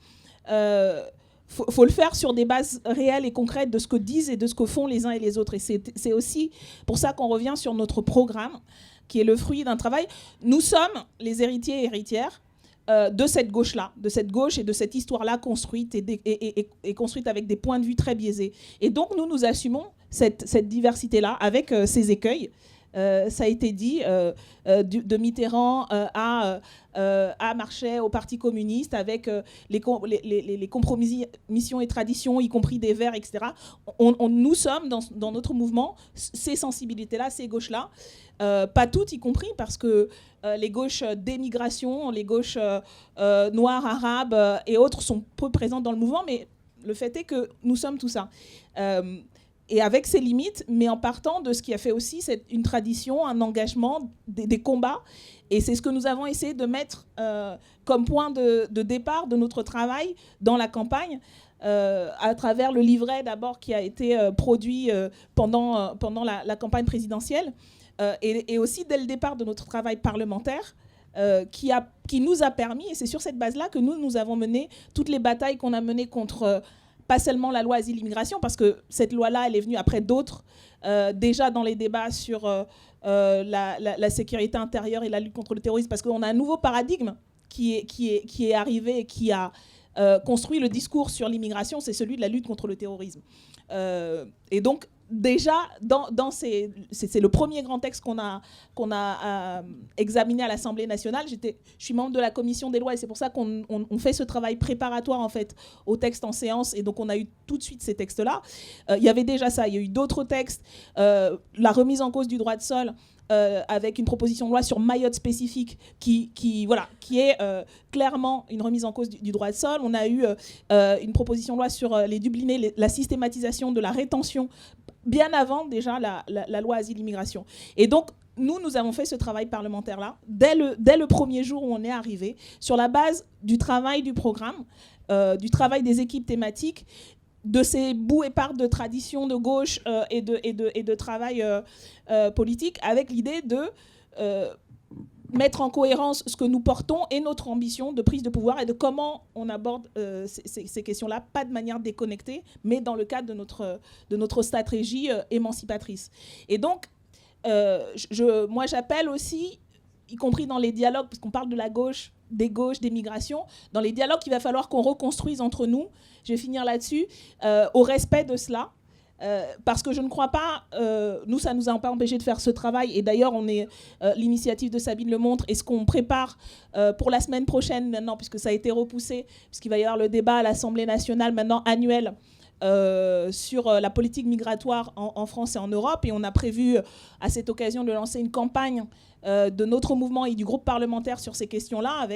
faut le faire sur des bases réelles et concrètes de ce que disent et de ce que font les uns et les autres. Et c'est aussi pour ça qu'on revient sur notre programme, qui est le fruit d'un travail. Nous sommes les héritiers et héritières de cette gauche-là, de cette gauche et de cette histoire-là construite et construite avec des points de vue très biaisés. Et donc nous assumons cette diversité-là avec ses écueils. Ça a été dit, de Mitterrand à Marchais au Parti communiste, avec les compromissions et traditions, y compris des Verts, etc. Nous sommes dans notre mouvement ces sensibilités-là, ces gauches-là, pas toutes y compris, parce que les gauches d'émigration, les gauches noires, arabes et autres sont peu présentes dans le mouvement, mais le fait est que nous sommes tout ça. Et avec ses limites, mais en partant de ce qui a fait aussi une tradition, un engagement, des combats. Et c'est ce que nous avons essayé de mettre comme point de départ de notre travail dans la campagne, à travers le livret d'abord qui a été produit pendant la campagne présidentielle, et aussi dès le départ de notre travail parlementaire, qui nous a permis, et c'est sur cette base-là que nous avons mené toutes les batailles qu'on a menées contre... pas seulement la loi Asile-Immigration, parce que cette loi-là, elle est venue après d'autres, déjà dans les débats sur la sécurité intérieure et la lutte contre le terrorisme, parce qu'on a un nouveau paradigme qui est arrivé et qui a construit le discours sur l'immigration, c'est celui de la lutte contre le terrorisme. Et donc, déjà, c'est le premier grand texte qu'on a examiné à l'Assemblée nationale. Je suis membre de la commission des lois, et c'est pour ça qu'on fait ce travail préparatoire en fait au texte en séance, et donc on a eu tout de suite ces textes-là. Il y avait déjà ça, il y a eu d'autres textes, la remise en cause du droit de sol, avec une proposition de loi sur Mayotte spécifique qui est clairement une remise en cause du droit de sol. On a eu une proposition de loi sur les dublinés, la systématisation de la rétention, bien avant déjà la loi Asile-Immigration. Et donc, nous avons fait ce travail parlementaire-là dès le premier jour où on est arrivé, sur la base du travail du programme, du travail des équipes thématiques, de ces bouts et parts de tradition de gauche et de travail politique, avec l'idée de mettre en cohérence ce que nous portons et notre ambition de prise de pouvoir et de comment on aborde ces questions-là, pas de manière déconnectée, mais dans le cadre de notre stratégie émancipatrice. Et donc, moi j'appelle aussi, y compris dans les dialogues, parce qu'on parle de la gauche, des gauches, des migrations, dans les dialogues qu'il va falloir qu'on reconstruise entre nous, je vais finir là-dessus, au respect de cela. Parce que je ne crois pas, nous, ça ne nous a pas empêché de faire ce travail. Et d'ailleurs, l'initiative de Sabine le montre. Et ce qu'on prépare pour la semaine prochaine maintenant, puisque ça a été repoussé, puisqu'il va y avoir le débat à l'Assemblée nationale maintenant annuel sur la politique migratoire en France et en Europe. Et on a prévu à cette occasion de lancer une campagne de notre mouvement et du groupe parlementaire sur ces questions-là,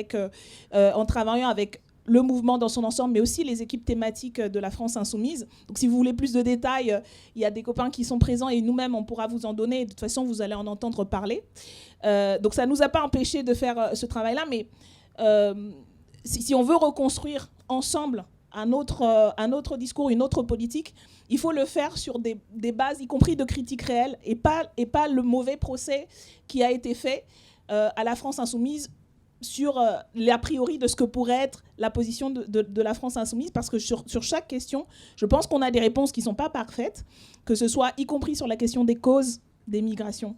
en travaillant avec le mouvement dans son ensemble, mais aussi les équipes thématiques de la France Insoumise. Donc si vous voulez plus de détails, il y a des copains qui sont présents et nous-mêmes, on pourra vous en donner. De toute façon, vous allez en entendre parler. Donc ça ne nous a pas empêché de faire ce travail-là, mais si on veut reconstruire ensemble un autre discours, une autre politique, il faut le faire sur des bases, y compris de critiques réelles, et pas le mauvais procès qui a été fait à la France Insoumise sur l'a priori de ce que pourrait être la position de la France Insoumise, parce que sur chaque question, je pense qu'on a des réponses qui ne sont pas parfaites, que ce soit y compris sur la question des causes des migrations.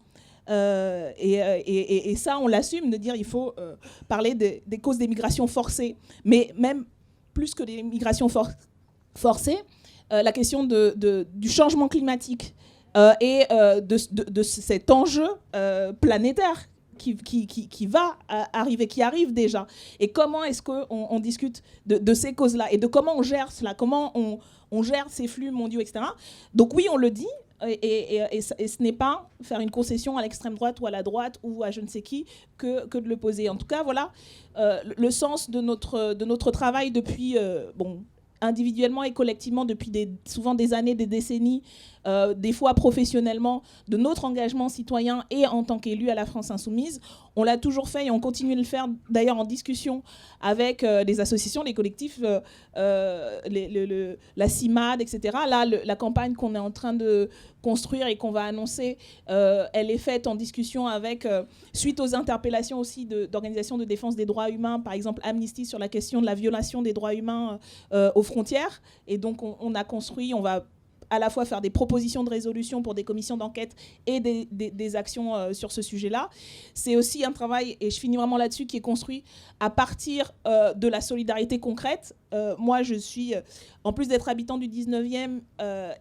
Et ça, on l'assume, de dire il faut parler des causes des migrations forcées, mais même plus que des migrations forcées, la question du changement climatique et de cet enjeu planétaire qui va arriver, qui arrive déjà. Et comment est-ce qu'on discute de ces causes-là et de comment on gère cela, comment on gère ces flux mondiaux, etc. Donc oui, on le dit, et ce n'est pas faire une concession à l'extrême droite ou à la droite ou à je ne sais qui que de le poser. En tout cas, voilà le sens de notre travail depuis... individuellement et collectivement depuis souvent des années, des décennies, des fois professionnellement, de notre engagement citoyen et en tant qu'élu à la France Insoumise. On l'a toujours fait et on continue de le faire, d'ailleurs en discussion avec les associations, les collectifs, la CIMAD, etc. Là, la campagne qu'on est en train de construire et qu'on va annoncer, elle est faite en discussion avec, suite aux interpellations aussi d'organisations de défense des droits humains, par exemple Amnesty sur la question de la violation des droits humains aux frontières. Et donc on a construit, on va à la fois faire des propositions de résolution pour des commissions d'enquête et des actions sur ce sujet-là. C'est aussi un travail, et je finis vraiment là-dessus, qui est construit à partir de la solidarité concrète. Moi, je suis, en plus d'être habitant du 19e,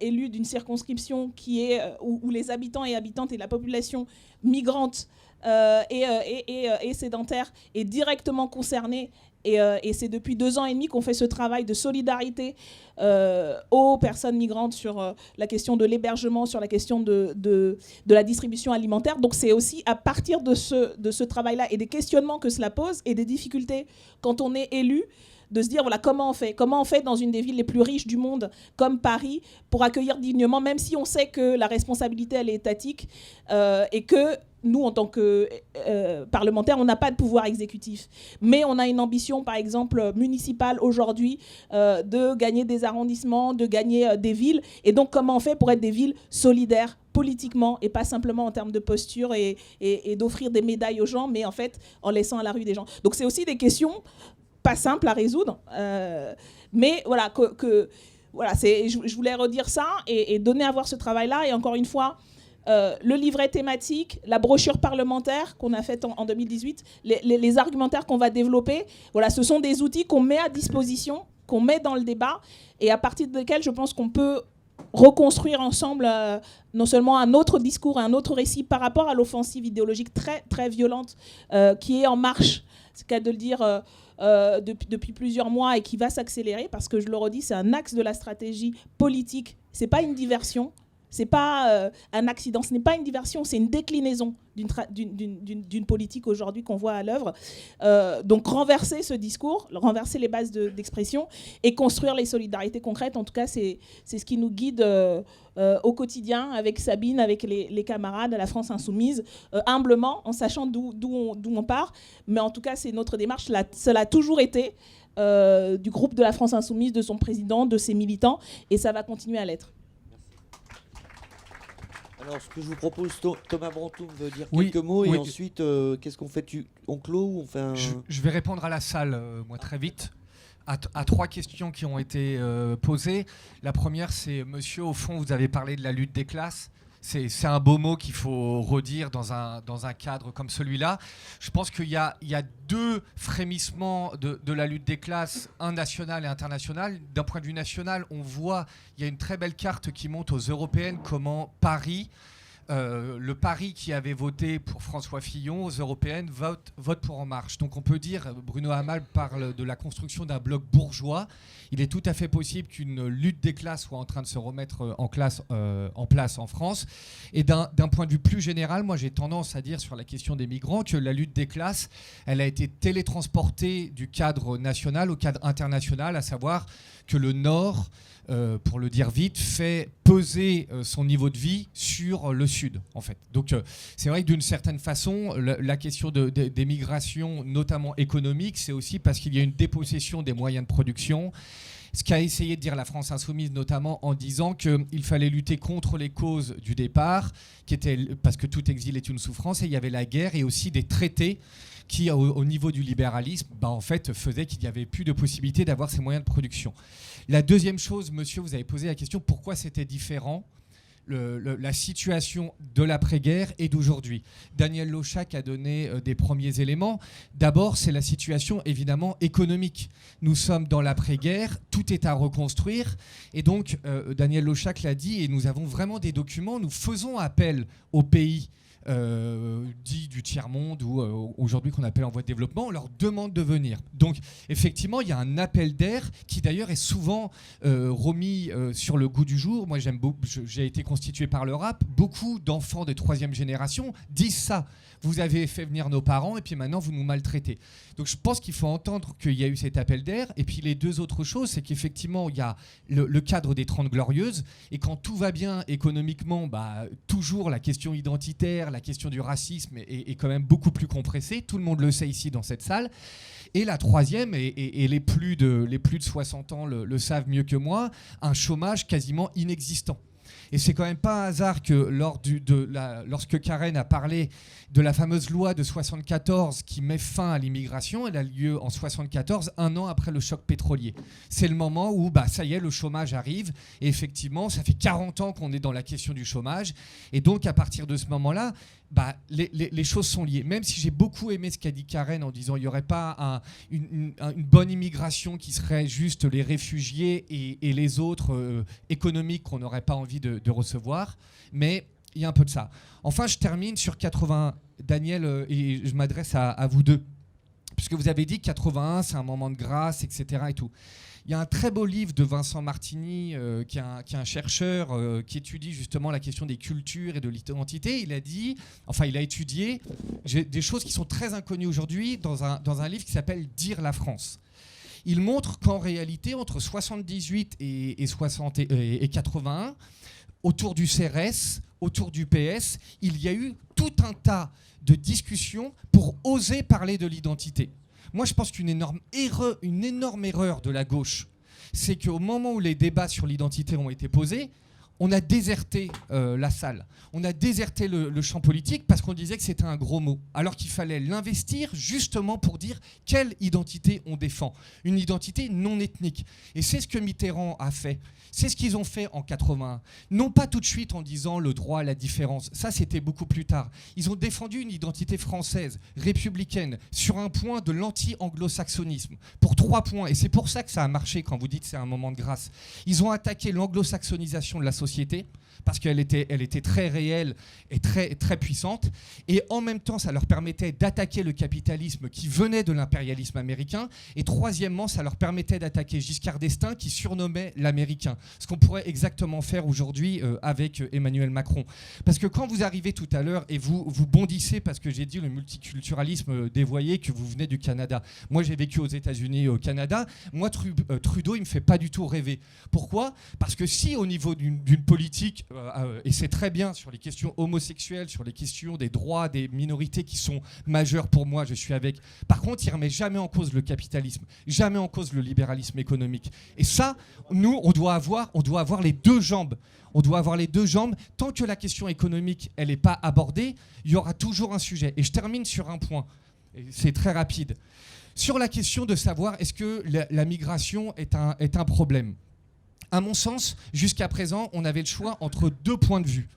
élu d'une circonscription qui est, où les habitants et habitantes et la population migrante et sédentaire est directement concernée. Et c'est depuis 2 ans et demi qu'on fait ce travail de solidarité aux personnes migrantes sur la question de l'hébergement, sur la question de la distribution alimentaire. Donc c'est aussi à partir de ce travail-là et des questionnements que cela pose et des difficultés quand on est élu, de se dire voilà, comment on fait dans une des villes les plus riches du monde comme Paris pour accueillir dignement, même si on sait que la responsabilité elle est étatique et que nous, en tant que parlementaires, on n'a pas de pouvoir exécutif. Mais on a une ambition, par exemple, municipale aujourd'hui, de gagner des arrondissements, de gagner des villes. Et donc, comment on fait pour être des villes solidaires politiquement et pas simplement en termes de posture et d'offrir des médailles aux gens, mais en fait, en laissant à la rue des gens. Donc, c'est aussi des questions pas simples à résoudre. Mais voilà, voilà, je voulais redire ça et donner à voir ce travail-là. Et encore une fois, le livret thématique, la brochure parlementaire qu'on a faite en 2018, les argumentaires qu'on va développer, voilà, ce sont des outils qu'on met à disposition, qu'on met dans le débat et à partir desquels je pense qu'on peut reconstruire ensemble non seulement un autre discours, un autre récit par rapport à l'offensive idéologique très, très violente qui est en marche, c'est le cas de le dire, depuis plusieurs mois et qui va s'accélérer parce que, je le redis, c'est un axe de la stratégie politique, c'est pas une diversion. Ce n'est pas un accident, ce n'est pas une diversion, c'est une déclinaison d'une politique aujourd'hui qu'on voit à l'œuvre. Donc renverser ce discours, renverser les bases d'expression et construire les solidarités concrètes, en tout cas c'est ce qui nous guide au quotidien avec Sabine, avec les camarades à la France Insoumise, humblement, en sachant d'où on part. Mais en tout cas c'est notre démarche, cela a toujours été du groupe de la France Insoumise, de son président, de ses militants, et ça va continuer à l'être. Alors, ce que je vous propose, Thomas Brantôme veut dire Oui, quelques mots, oui. et ensuite, qu'est-ce qu'on fait? On clôt ou on fait un... Je vais répondre à la salle, moi, très vite, à 3 questions qui ont été posées. La première, c'est, monsieur, au fond, vous avez parlé de la lutte des classes. C'est un beau mot qu'il faut redire dans un cadre comme celui-là. Je pense qu'il y a 2 frémissements de la lutte des classes, un national et international. D'un point de vue national, on voit, il y a une très belle carte qui montre aux européennes comment Paris, le Paris qui avait voté pour François Fillon, aux européennes, vote pour En Marche. Donc on peut dire, Bruno Hamal parle de la construction d'un bloc bourgeois. Il est tout à fait possible qu'une lutte des classes soit en train de se remettre en place en France. Et d'un point de vue plus général, moi j'ai tendance à dire sur la question des migrants que la lutte des classes, elle a été télétransportée du cadre national au cadre international, à savoir que le Nord, pour le dire vite, fait peser son niveau de vie sur le Sud, en fait. Donc c'est vrai que d'une certaine façon, la question des migrations, notamment économiques, c'est aussi parce qu'il y a une dépossession des moyens de production. Ce qu'a essayé de dire la France insoumise, notamment en disant qu'il fallait lutter contre les causes du départ, parce que tout exil est une souffrance, et il y avait la guerre et aussi des traités qui, au niveau du libéralisme, en fait, faisaient qu'il n'y avait plus de possibilité d'avoir ces moyens de production. La deuxième chose, monsieur, vous avez posé la question pourquoi c'était différent la situation de l'après-guerre et d'aujourd'hui. Daniel Lochac a donné des premiers éléments. D'abord, c'est la situation évidemment économique. Nous sommes dans l'après-guerre, tout est à reconstruire. Et donc, Daniel Lochac l'a dit, et nous avons vraiment des documents. Nous faisons appel aux pays dits du tiers-monde ou aujourd'hui qu'on appelle en voie de développement, on leur demande de venir. Donc effectivement, il y a un appel d'air qui d'ailleurs est souvent remis sur le goût du jour. Moi, j'ai été constitué par le rap. Beaucoup d'enfants de 3e génération disent ça. Vous avez fait venir nos parents et puis maintenant vous nous maltraitez. Donc je pense qu'il faut entendre qu'il y a eu cet appel d'air. Et puis les 2 autres choses, c'est qu'effectivement, il y a le cadre des 30 Glorieuses. Et quand tout va bien économiquement, toujours la question identitaire, la question du racisme est quand même beaucoup plus compressée. Tout le monde le sait ici dans cette salle. Et la troisième, et les plus de 60 ans le savent mieux que moi, un chômage quasiment inexistant. Et c'est quand même pas un hasard que lorsque Karen a parlé de la fameuse loi de 74 qui met fin à l'immigration, elle a lieu en 74, un an après le choc pétrolier. C'est le moment où, ça y est, le chômage arrive. Et effectivement, ça fait 40 ans qu'on est dans la question du chômage. Et donc, à partir de ce moment-là, les choses sont liées. Même si j'ai beaucoup aimé ce qu'a dit Karen en disant qu'il n'y aurait pas une bonne immigration qui serait juste les réfugiés et les autres économiques qu'on n'aurait pas envie de recevoir. Mais il y a un peu de ça. Enfin, je termine sur 81. Daniel, et je m'adresse à vous deux. Puisque vous avez dit que 81, c'est un moment de grâce, etc. et tout. Il y a un très beau livre de Vincent Martini, qui est un chercheur qui étudie justement la question des cultures et de l'identité. Il a étudié des choses qui sont très inconnues aujourd'hui dans un livre qui s'appelle « Dire la France ». Il montre qu'en réalité, entre 78 et 81, autour du CRS, autour du PS, il y a eu tout un tas de discussions pour oser parler de l'identité. Moi, je pense qu'une énorme erreur de la gauche, c'est qu'au moment où les débats sur l'identité ont été posés, on a déserté la salle. On a déserté le champ politique parce qu'on disait que c'était un gros mot, alors qu'il fallait l'investir justement pour dire quelle identité on défend. Une identité non ethnique. Et c'est ce que Mitterrand a fait. C'est ce qu'ils ont fait en 81. Non pas tout de suite en disant le droit à la différence. Ça, c'était beaucoup plus tard. Ils ont défendu une identité française, républicaine, sur un point de l'anti-anglo-saxonisme. Pour 3 points. Et c'est pour ça que ça a marché quand vous dites que c'est un moment de grâce. Ils ont attaqué l'anglo-saxonisation de la société parce qu'elle était très réelle et très, très puissante. Et en même temps, ça leur permettait d'attaquer le capitalisme qui venait de l'impérialisme américain. Et troisièmement, ça leur permettait d'attaquer Giscard d'Estaing qui surnommait l'américain. Ce qu'on pourrait exactement faire aujourd'hui avec Emmanuel Macron. Parce que quand vous arrivez tout à l'heure et vous bondissez parce que j'ai dit le multiculturalisme dévoyé, que vous venez du Canada. Moi, j'ai vécu aux États-Unis et au Canada. Moi, Trudeau, il me fait pas du tout rêver. Pourquoi ? Parce que si au niveau d'une d'une politique, et c'est très bien, sur les questions homosexuelles, sur les questions des droits des minorités qui sont majeures pour moi, je suis avec. Par contre, il ne remet jamais en cause le capitalisme, jamais en cause le libéralisme économique. Et ça, nous, on doit avoir les deux jambes. On doit avoir les deux jambes. Tant que la question économique, elle n'est pas abordée, il y aura toujours un sujet. Et je termine sur un point, et c'est très rapide. Sur la question de savoir est-ce que la migration est un problème. À mon sens, jusqu'à présent, on avait le choix entre deux points de vue.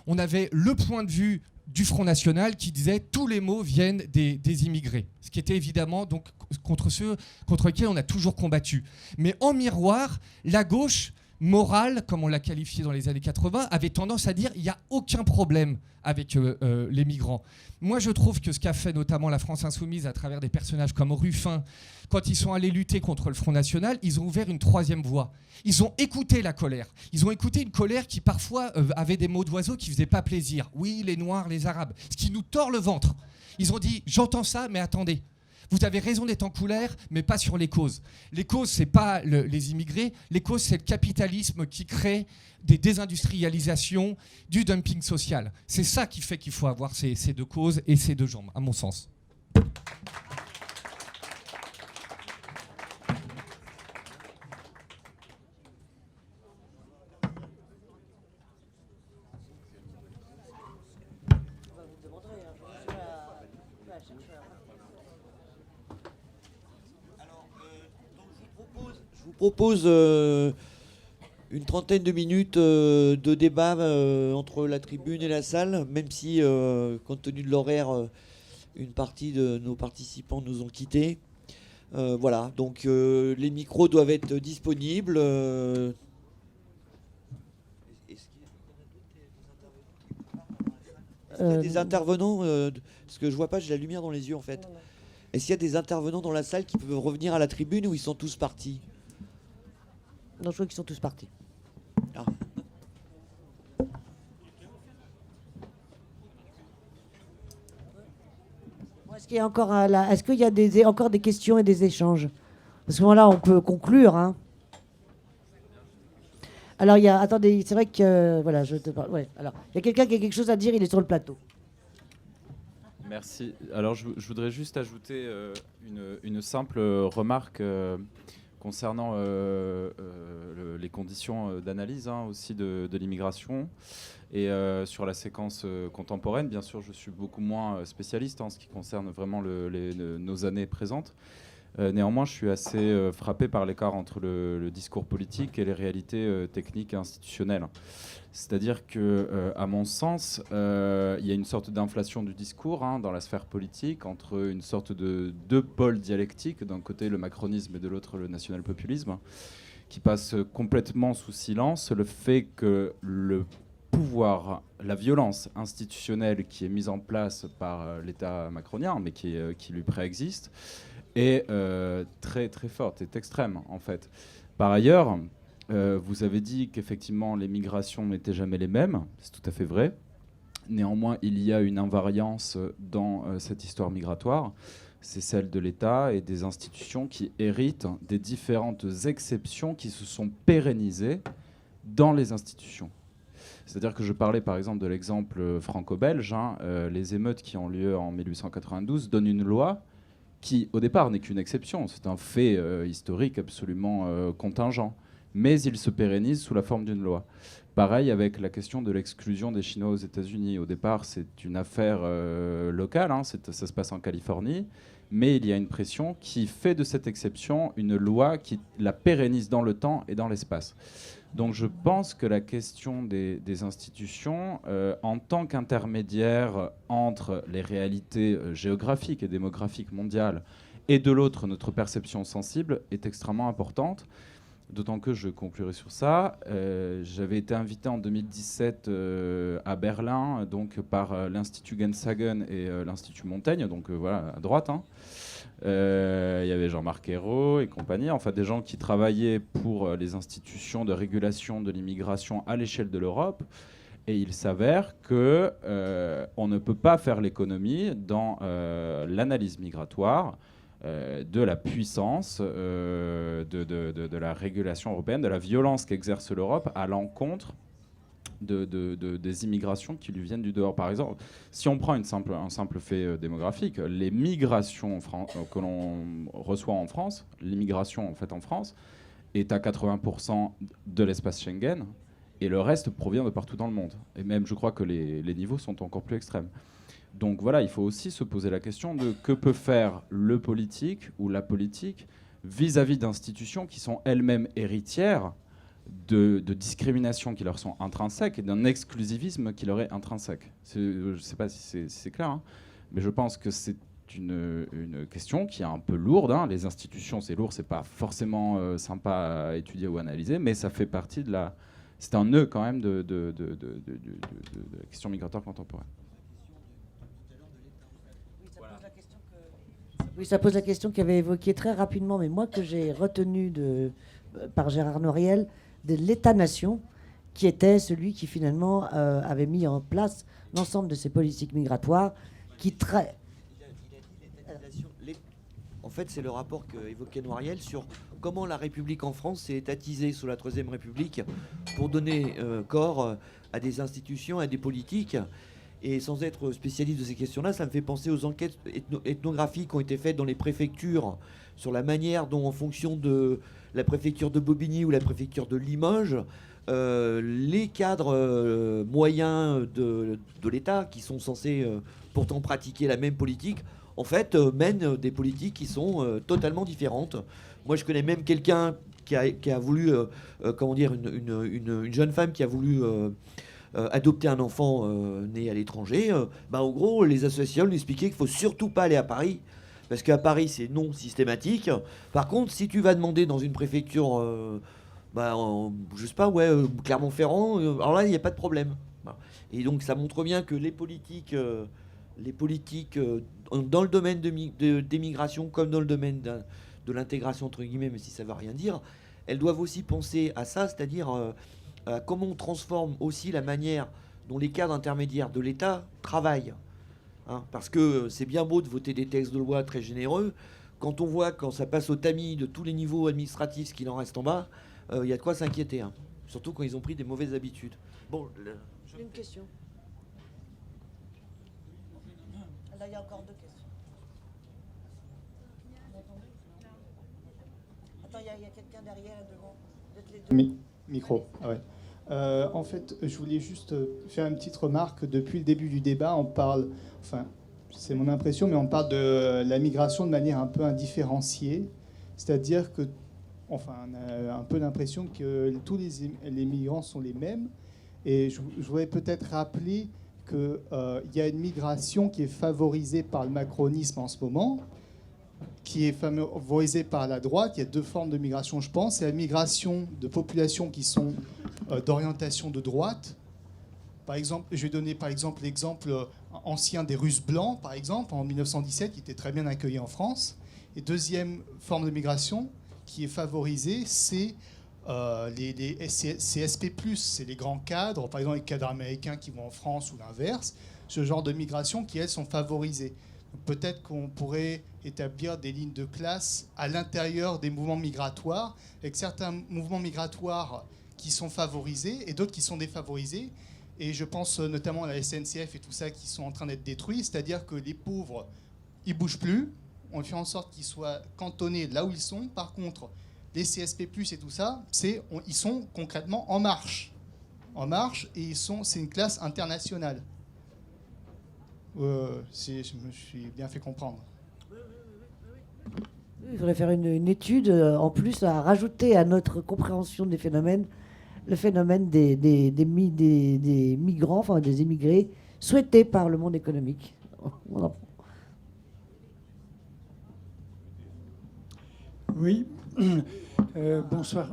On avait le point de vue du Front National qui disait tous les maux viennent des immigrés, ce qui était évidemment donc contre ceux contre lesquels on a toujours combattu. Mais en miroir, la gauche morale, comme on l'a qualifié dans les années 80, avait tendance à dire il n'y a aucun problème avec les migrants. Moi, je trouve que ce qu'a fait notamment la France Insoumise à travers des personnages comme Ruffin, quand ils sont allés lutter contre le Front National, ils ont ouvert une troisième voie. Ils ont écouté la colère. Ils ont écouté une colère qui parfois avait des mots d'oiseau qui ne faisaient pas plaisir. Oui, les Noirs, les Arabes, ce qui nous tord le ventre. Ils ont dit j'entends ça, mais attendez. Vous avez raison d'être en colère, mais pas sur les causes. Les causes, ce n'est pas les immigrés. Les causes, c'est le capitalisme qui crée des désindustrialisations, du dumping social. C'est ça qui fait qu'il faut avoir ces deux causes et ces deux jambes, à mon sens. Je vous propose une trentaine de minutes de débat entre la tribune et la salle, même si, compte tenu de l'horaire, une partie de nos participants nous ont quittés. Voilà, donc les micros doivent être disponibles. Est-ce qu'il y a des intervenants parce que je vois pas, j'ai la lumière dans les yeux en fait. Est-ce qu'il y a des intervenants dans la salle qui peuvent revenir à la tribune ou ils sont tous partis? Non, je crois qu'ils sont tous partis. Ah. Est-ce qu'il y a encore est-ce qu'il y a encore des questions et des échanges? Parce que là, on peut conclure. Hein. Alors, attendez, c'est vrai que voilà, je te parle. Ouais, alors, il y a quelqu'un qui a quelque chose à dire. Il est sur le plateau. Merci. Alors, je voudrais juste ajouter une simple remarque concernant les conditions d'analyse aussi de l'immigration et sur la séquence contemporaine. Bien sûr, je suis beaucoup moins spécialiste en ce qui concerne vraiment nos années présentes. Néanmoins, je suis assez frappé par l'écart entre le discours politique et les réalités techniques et institutionnelles. C'est-à-dire que, à mon sens, il y a une sorte d'inflation du discours dans la sphère politique entre une sorte de deux pôles dialectiques, d'un côté le macronisme et de l'autre le national-populisme, qui passe complètement sous silence le fait que le pouvoir, la violence institutionnelle qui est mise en place par l'État macronien, mais qui lui préexiste, est très très forte, est extrême en fait. Par ailleurs, vous avez dit qu'effectivement les migrations n'étaient jamais les mêmes, c'est tout à fait vrai. Néanmoins, il y a une invariance dans cette histoire migratoire, c'est celle de l'État et des institutions qui héritent des différentes exceptions qui se sont pérennisées dans les institutions. C'est-à-dire que je parlais par exemple de l'exemple franco-belge, les émeutes qui ont lieu en 1892 donnent une loi qui, au départ, n'est qu'une exception. C'est un fait historique absolument contingent. Mais il se pérennise sous la forme d'une loi. Pareil avec la question de l'exclusion des Chinois aux États-Unis. Au départ, c'est une affaire locale, ça se passe en Californie, mais il y a une pression qui fait de cette exception une loi qui la pérennise dans le temps et dans l'espace. Donc je pense que la question des institutions, en tant qu'intermédiaire entre les réalités géographiques et démographiques mondiales et de l'autre notre perception sensible, est extrêmement importante. D'autant que je conclurai sur ça. J'avais été invité en 2017 à Berlin, donc par l'Institut Genshagen et l'Institut Montaigne, donc voilà, à droite. Il y avait Jean-Marc Ayrault et compagnie, enfin des gens qui travaillaient pour les institutions de régulation de l'immigration à l'échelle de l'Europe. Et il s'avère qu'on ne peut pas faire l'économie dans l'analyse migratoire de la puissance de la régulation européenne, de la violence qu'exerce l'Europe à l'encontre des immigrations qui lui viennent du dehors. Par exemple, si on prend un simple fait démographique, les migrations que l'on reçoit en France, l'immigration en fait en France, est à 80% de l'espace Schengen, et le reste provient de partout dans le monde. Et même, je crois que les niveaux sont encore plus extrêmes. Donc voilà, il faut aussi se poser la question de que peut faire le politique ou la politique vis-à-vis d'institutions qui sont elles-mêmes héritières de discriminations qui leur sont intrinsèques et d'un exclusivisme qui leur est intrinsèque. Je ne sais pas si c'est clair, hein, mais je pense que c'est une question qui est un peu lourde. Hein. Les institutions, c'est lourd, c'est pas forcément sympa à étudier ou analyser, mais ça fait partie de la... C'est un nœud quand même de la question migratoire contemporaine. Oui, ça pose la question qu'il avait évoquée très rapidement, mais moi que j'ai retenu par Gérard Noiriel, de l'État-nation, qui était celui qui finalement avait mis en place l'ensemble de ces politiques migratoires, qui En fait, c'est le rapport qu'évoquait Noiriel sur comment la République en France s'est étatisée sous la Troisième République pour donner corps à des institutions, à des politiques. Et sans être spécialiste de ces questions-là, ça me fait penser aux enquêtes ethnographiques qui ont été faites dans les préfectures sur la manière dont, en fonction de la préfecture de Bobigny ou la préfecture de Limoges, les cadres moyens de l'État, qui sont censés pourtant pratiquer la même politique, en fait, mènent des politiques qui sont totalement différentes. Moi, je connais même quelqu'un qui a voulu, comment dire, une jeune femme qui a voulu adopter un enfant né à l'étranger. En gros, les associations lui expliquaient qu'il ne faut surtout pas aller à Paris, parce qu'à Paris, c'est non systématique. Par contre, si tu vas demander dans une préfecture, je sais pas, Clermont-Ferrand, alors là, il n'y a pas de problème. Et donc, ça montre bien que les politiques dans le domaine des migrations, comme dans le domaine de l'intégration, entre guillemets, même si ça ne veut rien dire, elles doivent aussi penser à ça, c'est-à-dire comment on transforme aussi la manière dont les cadres intermédiaires de l'État travaillent. Hein, parce que c'est bien beau de voter des textes de loi très généreux. Quand on voit, quand ça passe au tamis de tous les niveaux administratifs, ce qu'il en reste en bas, il y a de quoi s'inquiéter. Hein. Surtout quand ils ont pris des mauvaises habitudes. Bon, une question. Là, il y a encore deux questions. Attends, il y a quelqu'un derrière et devant. Vous êtes les deux. Micro, ah ouais. En fait, je voulais juste faire une petite remarque. Depuis le début du débat, on parle, enfin, c'est mon impression, mais on parle de la migration de manière un peu indifférenciée. C'est-à-dire que, enfin, on a un peu l'impression que tous les migrants sont les mêmes. Et je voudrais peut-être rappeler qu'il y a une migration qui est favorisée par le macronisme en ce moment, qui est favorisée par la droite. Il y a deux formes de migration, je pense. C'est la migration de populations qui sont d'orientation de droite. Par exemple, je vais donner par exemple l'exemple ancien des Russes blancs, par exemple, en 1917, qui était très bien accueillis en France. Et deuxième forme de migration qui est favorisée, c'est les CSP+, c'est les grands cadres, par exemple les cadres américains qui vont en France ou l'inverse, ce genre de migration qui, elles, sont favorisées. Peut-être qu'on pourrait établir des lignes de classe à l'intérieur des mouvements migratoires, avec certains mouvements migratoires qui sont favorisés et d'autres qui sont défavorisés. Et je pense notamment à la SNCF et tout ça qui sont en train d'être détruits, c'est-à-dire que les pauvres, ils ne bougent plus, on fait en sorte qu'ils soient cantonnés là où ils sont. Par contre, les CSP+, et tout ça, ils sont concrètement en marche. En marche, et c'est une classe internationale. Je me suis bien fait comprendre. Il faudrait faire une étude, en plus, à rajouter à notre compréhension des phénomènes, le phénomène des migrants, enfin des immigrés, souhaités par le monde économique. Oui, bonsoir.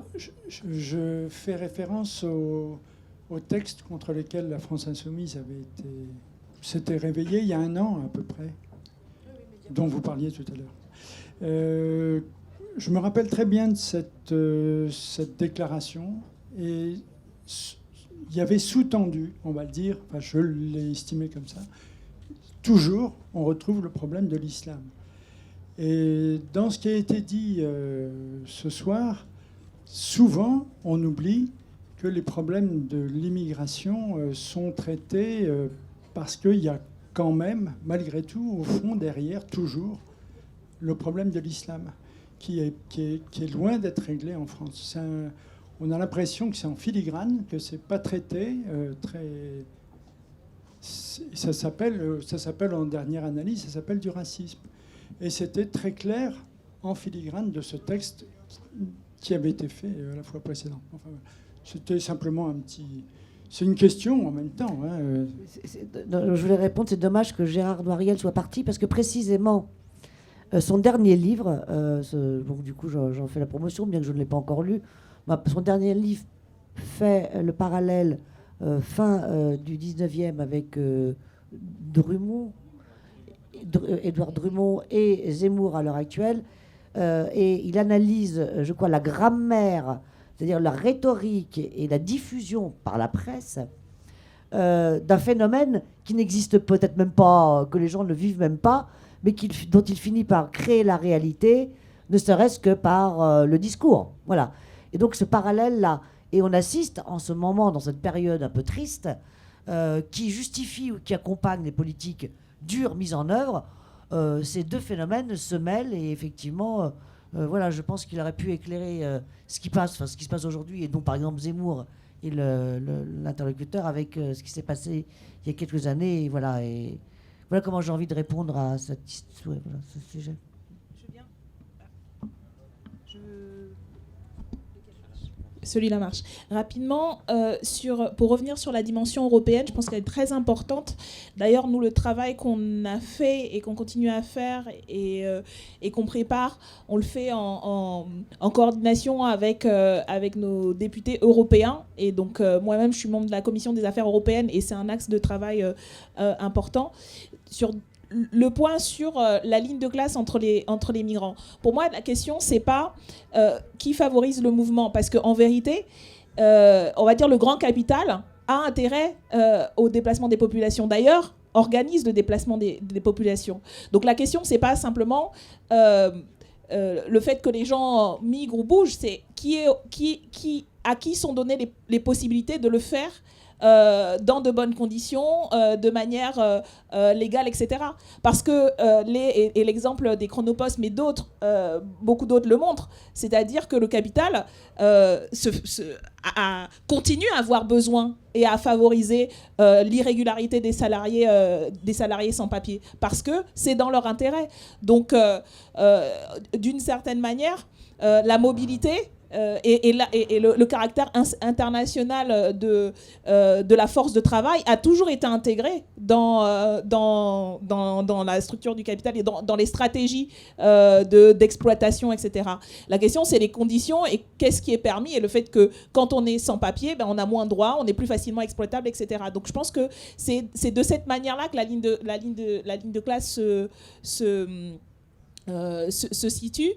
Je fais référence au texte contre lequel la France Insoumise s'était réveillée il y a 1 an à peu près, dont vous parliez tout à l'heure. Je me rappelle très bien de cette déclaration, et il y avait sous-tendu, on va le dire, enfin, je l'ai estimé comme ça, toujours on retrouve le problème de l'islam. Et dans ce qui a été dit ce soir, souvent on oublie que les problèmes de l'immigration sont traités parce qu'il y a quand même, malgré tout, au fond, derrière, toujours, le problème de l'islam, qui est loin d'être réglé en France. On a l'impression que c'est en filigrane, que c'est pas traité ça s'appelle en dernière analyse, ça s'appelle du racisme. Et c'était très clair en filigrane de ce texte qui avait été fait la fois précédente. Enfin, c'était simplement un petit... C'est une question en même temps. Hein. Je voulais répondre, c'est dommage que Gérard Noiriel soit parti, parce que précisément, son dernier livre, donc du coup j'en fais la promotion, bien que je ne l'ai pas encore lu, son dernier livre fait le parallèle fin du 19e avec Édouard Drummond et Zemmour à l'heure actuelle, et il analyse, je crois, la grammaire, c'est-à-dire la rhétorique et la diffusion par la presse d'un phénomène qui n'existe peut-être même pas, que les gens ne vivent même pas, mais dont il finit par créer la réalité, ne serait-ce que par le discours. Voilà. Et donc ce parallèle-là, et on assiste en ce moment, dans cette période un peu triste, qui justifie ou qui accompagne les politiques dures mises en œuvre, ces deux phénomènes se mêlent, et effectivement, voilà, je pense qu'il aurait pu éclairer ce qui se passe aujourd'hui, et dont par exemple Zemmour est l'interlocuteur avec ce qui s'est passé il y a quelques années, et voilà comment j'ai envie de répondre à ce sujet. Celui-là marche. Rapidement, pour revenir sur la dimension européenne, je pense qu'elle est très importante. D'ailleurs, nous, le travail qu'on a fait et qu'on continue à faire et qu'on prépare, on le fait en coordination avec nos députés européens. Et donc, moi-même, je suis membre de la Commission des affaires européennes et c'est un axe de travail important. Sur le point sur la ligne de classe entre les migrants. Pour moi, la question, c'est pas qui favorise le mouvement, parce qu'en vérité, on va dire le grand capital a intérêt au déplacement des populations. D'ailleurs, organise le déplacement des populations. Donc la question, c'est pas simplement le fait que les gens migrent ou bougent, c'est à qui sont données les possibilités de le faire dans de bonnes conditions, de manière légale, etc. Parce que l'exemple des Chronopost, mais d'autres, beaucoup d'autres le montrent, c'est-à-dire que le capital continue à avoir besoin et à favoriser l'irrégularité des salariés sans papier, parce que c'est dans leur intérêt. Donc, d'une certaine manière, la mobilité et le caractère international de la force de travail a toujours été intégré dans la structure du capital et dans les stratégies d'exploitation, etc. La question, c'est les conditions et qu'est-ce qui est permis, et le fait que quand on est sans papier, on a moins de droits, on est plus facilement exploitable, etc. Donc je pense que c'est de cette manière-là que la ligne de classe se situe.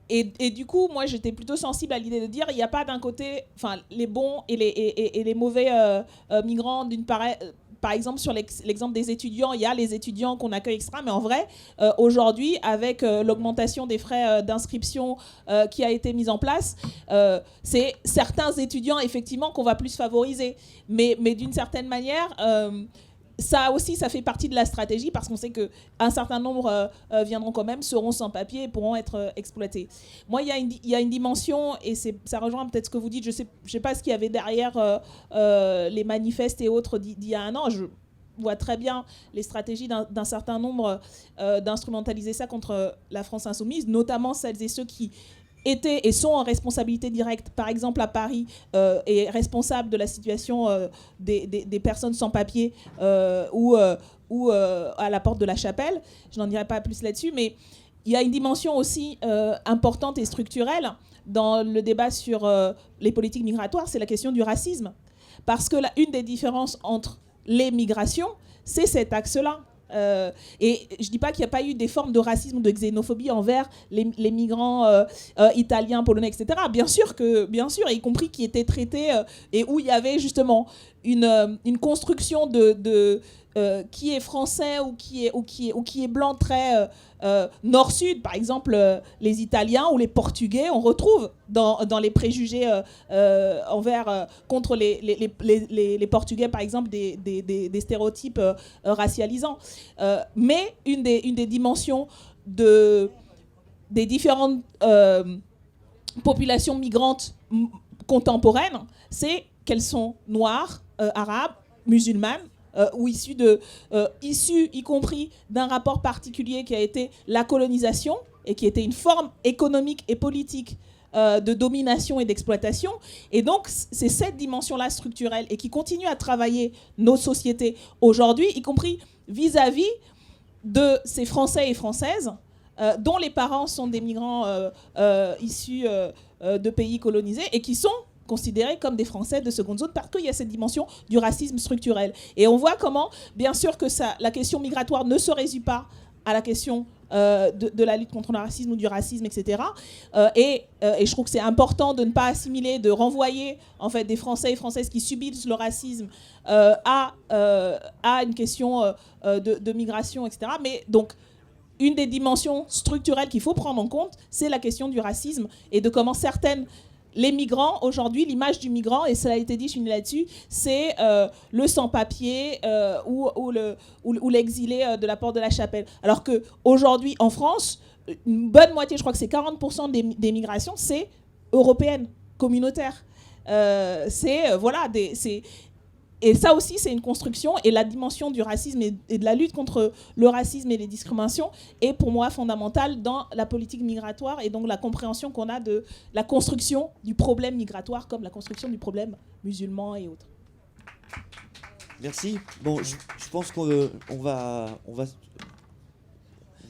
Et du coup, moi, j'étais plutôt sensible à l'idée de dire il n'y a pas d'un côté les bons et les mauvais migrants. Par exemple, sur l'exemple des étudiants, il y a les étudiants qu'on accueille extra, mais en vrai, aujourd'hui, avec l'augmentation des frais d'inscription qui a été mise en place, c'est certains étudiants, effectivement, qu'on va plus favoriser. Mais d'une certaine manière... ça aussi, ça fait partie de la stratégie, parce qu'on sait qu'un certain nombre viendront quand même, seront sans papier et pourront être exploités. Moi, il y a une dimension, et ça rejoint peut-être ce que vous dites, je sais pas ce qu'il y avait derrière les manifestes et autres d'il y a un an. Je vois très bien les stratégies d'un certain nombre d'instrumentaliser ça contre la France insoumise, notamment celles et ceux qui étaient et sont en responsabilité directe, par exemple à Paris, et responsables de la situation des personnes sans papier ou à la porte de la Chapelle. Je n'en dirai pas plus là-dessus, mais il y a une dimension aussi importante et structurelle dans le débat sur les politiques migratoires, c'est la question du racisme. Parce que une des différences entre les migrations, c'est cet axe-là. Et je ne dis pas qu'il n'y a pas eu des formes de racisme ou de xénophobie envers les migrants italiens, polonais, etc. Bien sûr, y compris qui étaient traités et où il y avait justement une construction de qui est français ou qui est blanc très nord-sud. Par exemple, les Italiens ou les Portugais, on retrouve dans les préjugés contre les Portugais, par exemple, des stéréotypes racialisants. Mais une des dimensions des différentes populations migrantes contemporaines, c'est qu'elles sont noires, arabes, musulmanes, ou issues y compris d'un rapport particulier qui a été la colonisation et qui était une forme économique et politique de domination et d'exploitation. Et donc, c'est cette dimension-là structurelle et qui continue à travailler nos sociétés aujourd'hui, y compris vis-à-vis de ces Français et Françaises dont les parents sont des migrants issus de pays colonisés et qui sont considérés comme des Français de seconde zone parce qu'il y a cette dimension du racisme structurel. Et on voit comment, bien sûr, que la question migratoire ne se résume pas à la question de la lutte contre le racisme ou du racisme, etc. Et je trouve que c'est important de ne pas assimiler, de renvoyer en fait des Français et Françaises qui subissent le racisme à une question de migration, etc. Mais donc, une des dimensions structurelles qu'il faut prendre en compte, c'est la question du racisme et de comment les migrants, aujourd'hui, l'image du migrant, et cela a été dit, je finis là-dessus, c'est le sans-papier ou l'exilé de la porte de la Chapelle. Alors qu'aujourd'hui, en France, une bonne moitié, je crois que c'est 40% des migrations, c'est européenne, communautaire. Et ça aussi, c'est une construction. Et la dimension du racisme et de la lutte contre le racisme et les discriminations est pour moi fondamentale dans la politique migratoire et donc la compréhension qu'on a de la construction du problème migratoire comme la construction du problème musulman et autres. Merci. Bon, je pense qu'on va... Vous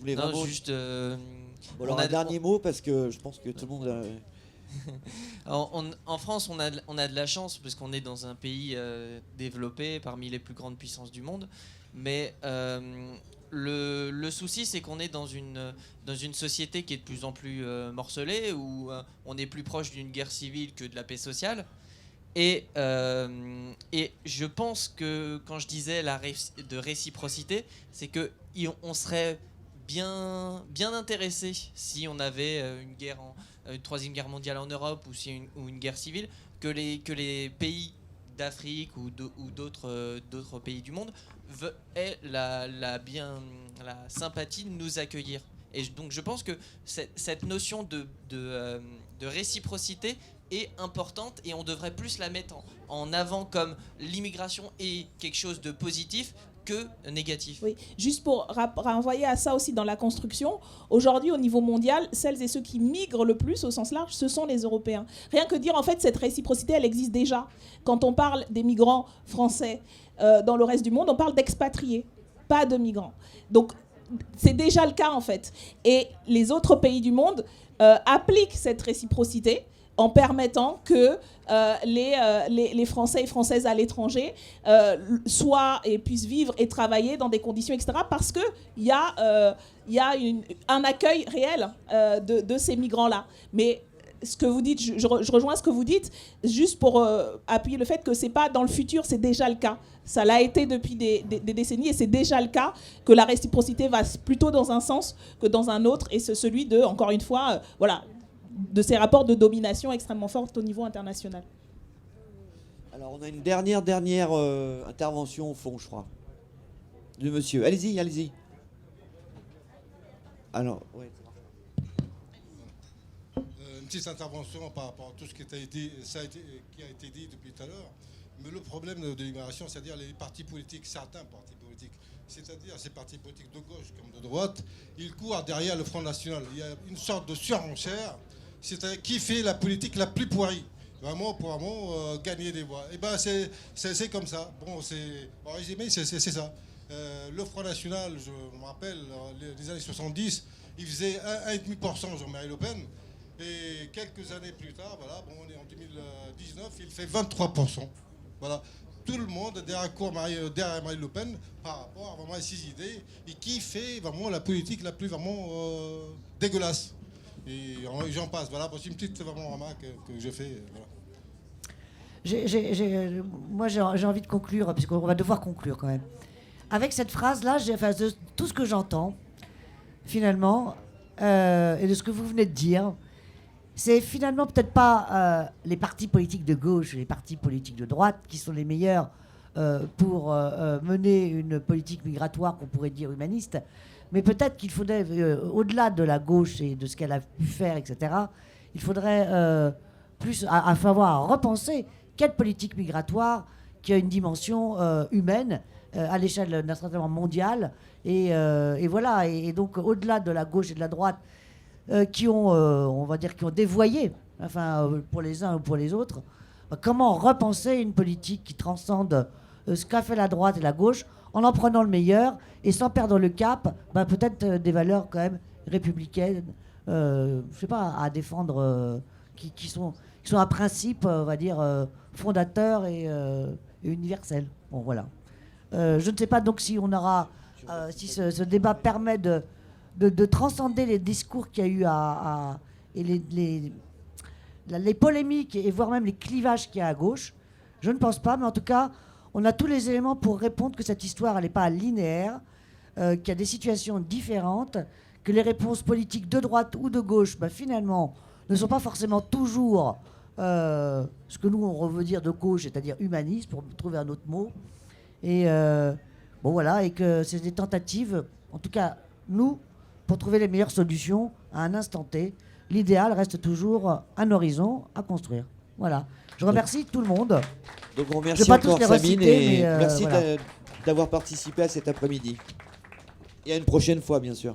voulez vraiment... Non, juste... Bon, alors un dernier mot, parce que je pense que tout le monde... En France, on a de la chance parce qu'on est dans un pays développé parmi les plus grandes puissances du monde. Mais le souci, c'est qu'on est dans une société qui est de plus en plus morcelée, où on est plus proche d'une guerre civile que de la paix sociale. Et je pense que quand je disais de réciprocité, c'est qu'on serait bien intéressé si on avait une troisième guerre mondiale en Europe ou une guerre civile, que les pays d'Afrique ou d'autres pays du monde aient la sympathie de nous accueillir. Et donc je pense que cette notion de réciprocité est importante et on devrait plus la mettre en avant comme l'immigration est quelque chose de positif que négatif. Oui, juste pour renvoyer à ça aussi dans la construction, aujourd'hui au niveau mondial, celles et ceux qui migrent le plus au sens large, ce sont les Européens. Rien que dire en fait cette réciprocité, elle existe déjà. Quand on parle des migrants français dans le reste du monde, on parle d'expatriés, pas de migrants. Donc c'est déjà le cas en fait. Et les autres pays du monde appliquent cette réciprocité en permettant que les Français et Françaises à l'étranger soient et puissent vivre et travailler dans des conditions, etc. Parce qu'il y a un accueil réel de ces migrants-là. Mais ce que vous dites, je rejoins ce que vous dites, juste pour appuyer le fait que c'est pas dans le futur, c'est déjà le cas. Ça l'a été depuis des décennies et c'est déjà le cas que la réciprocité va plutôt dans un sens que dans un autre. Et c'est celui de, encore une fois, de ces rapports de domination extrêmement forts au niveau international. Alors on a une dernière intervention au fond, je crois, de monsieur. Allez-y. Alors, ouais. Une petite intervention par rapport à tout ce qui a été dit depuis tout à l'heure. Mais le problème de l'immigration, c'est-à-dire les partis politiques, certains partis politiques, c'est-à-dire ces partis politiques de gauche comme de droite, ils courent derrière le Front National. Il y a une sorte de surenchère. C'est-à-dire qui fait la politique la plus pourrie, pour gagner des voix. Et ben c'est comme ça. Bon, en résumé, c'est ça. Le Front National, je me rappelle, les années 70, il faisait 1,5% Jean-Marie Le Pen. Et quelques années plus tard, on est en 2019, il fait 23%. Voilà. Tout le monde derrière Marie Le Pen par rapport à ses idées et qui fait vraiment la politique la plus dégueulasse. Et j'en passe. Voilà, c'est une petite remarque que je fais. Voilà. moi j'ai envie de conclure, parce qu'on va devoir conclure quand même. Avec cette phrase-là, de tout ce que j'entends, finalement, et de ce que vous venez de dire, c'est finalement peut-être pas les partis politiques de gauche et les partis politiques de droite qui sont les meilleurs pour mener une politique migratoire qu'on pourrait dire humaniste, mais peut-être qu'il faudrait, au-delà de la gauche et de ce qu'elle a pu faire, etc., il faudrait plus avoir repenser quelle politique migratoire qui a une dimension humaine à l'échelle d'un certain nombre mondiale. Et voilà. Et donc, au-delà de la gauche et de la droite, qui ont, on va dire, qui ont dévoyé, enfin, pour les uns ou pour les autres, comment repenser une politique qui transcende ce qu'a fait la droite et la gauche, en prenant le meilleur et sans perdre le cap, peut-être des valeurs quand même républicaines, je sais pas, à défendre, qui sont un principe, on va dire, fondateur et universel. Bon, voilà. Je ne sais pas donc si on aura, si ce débat permet de transcender les discours qu'il y a eu et les polémiques et voire même les clivages qu'il y a à gauche. Je ne pense pas, mais en tout cas, on a tous les éléments pour répondre que cette histoire, elle n'est pas linéaire, qu'il y a des situations différentes, que les réponses politiques de droite ou de gauche, finalement, ne sont pas forcément toujours ce que nous, on veut dire de gauche, c'est-à-dire humaniste, pour trouver un autre mot. Et bon, voilà, et que c'est des tentatives, en tout cas, nous, pour trouver les meilleures solutions à un instant T. L'idéal reste toujours un horizon à construire. Voilà. Je remercie tout le monde. Donc on remercie encore Sabine et merci d'avoir participé à cet après-midi. Et à une prochaine fois, bien sûr.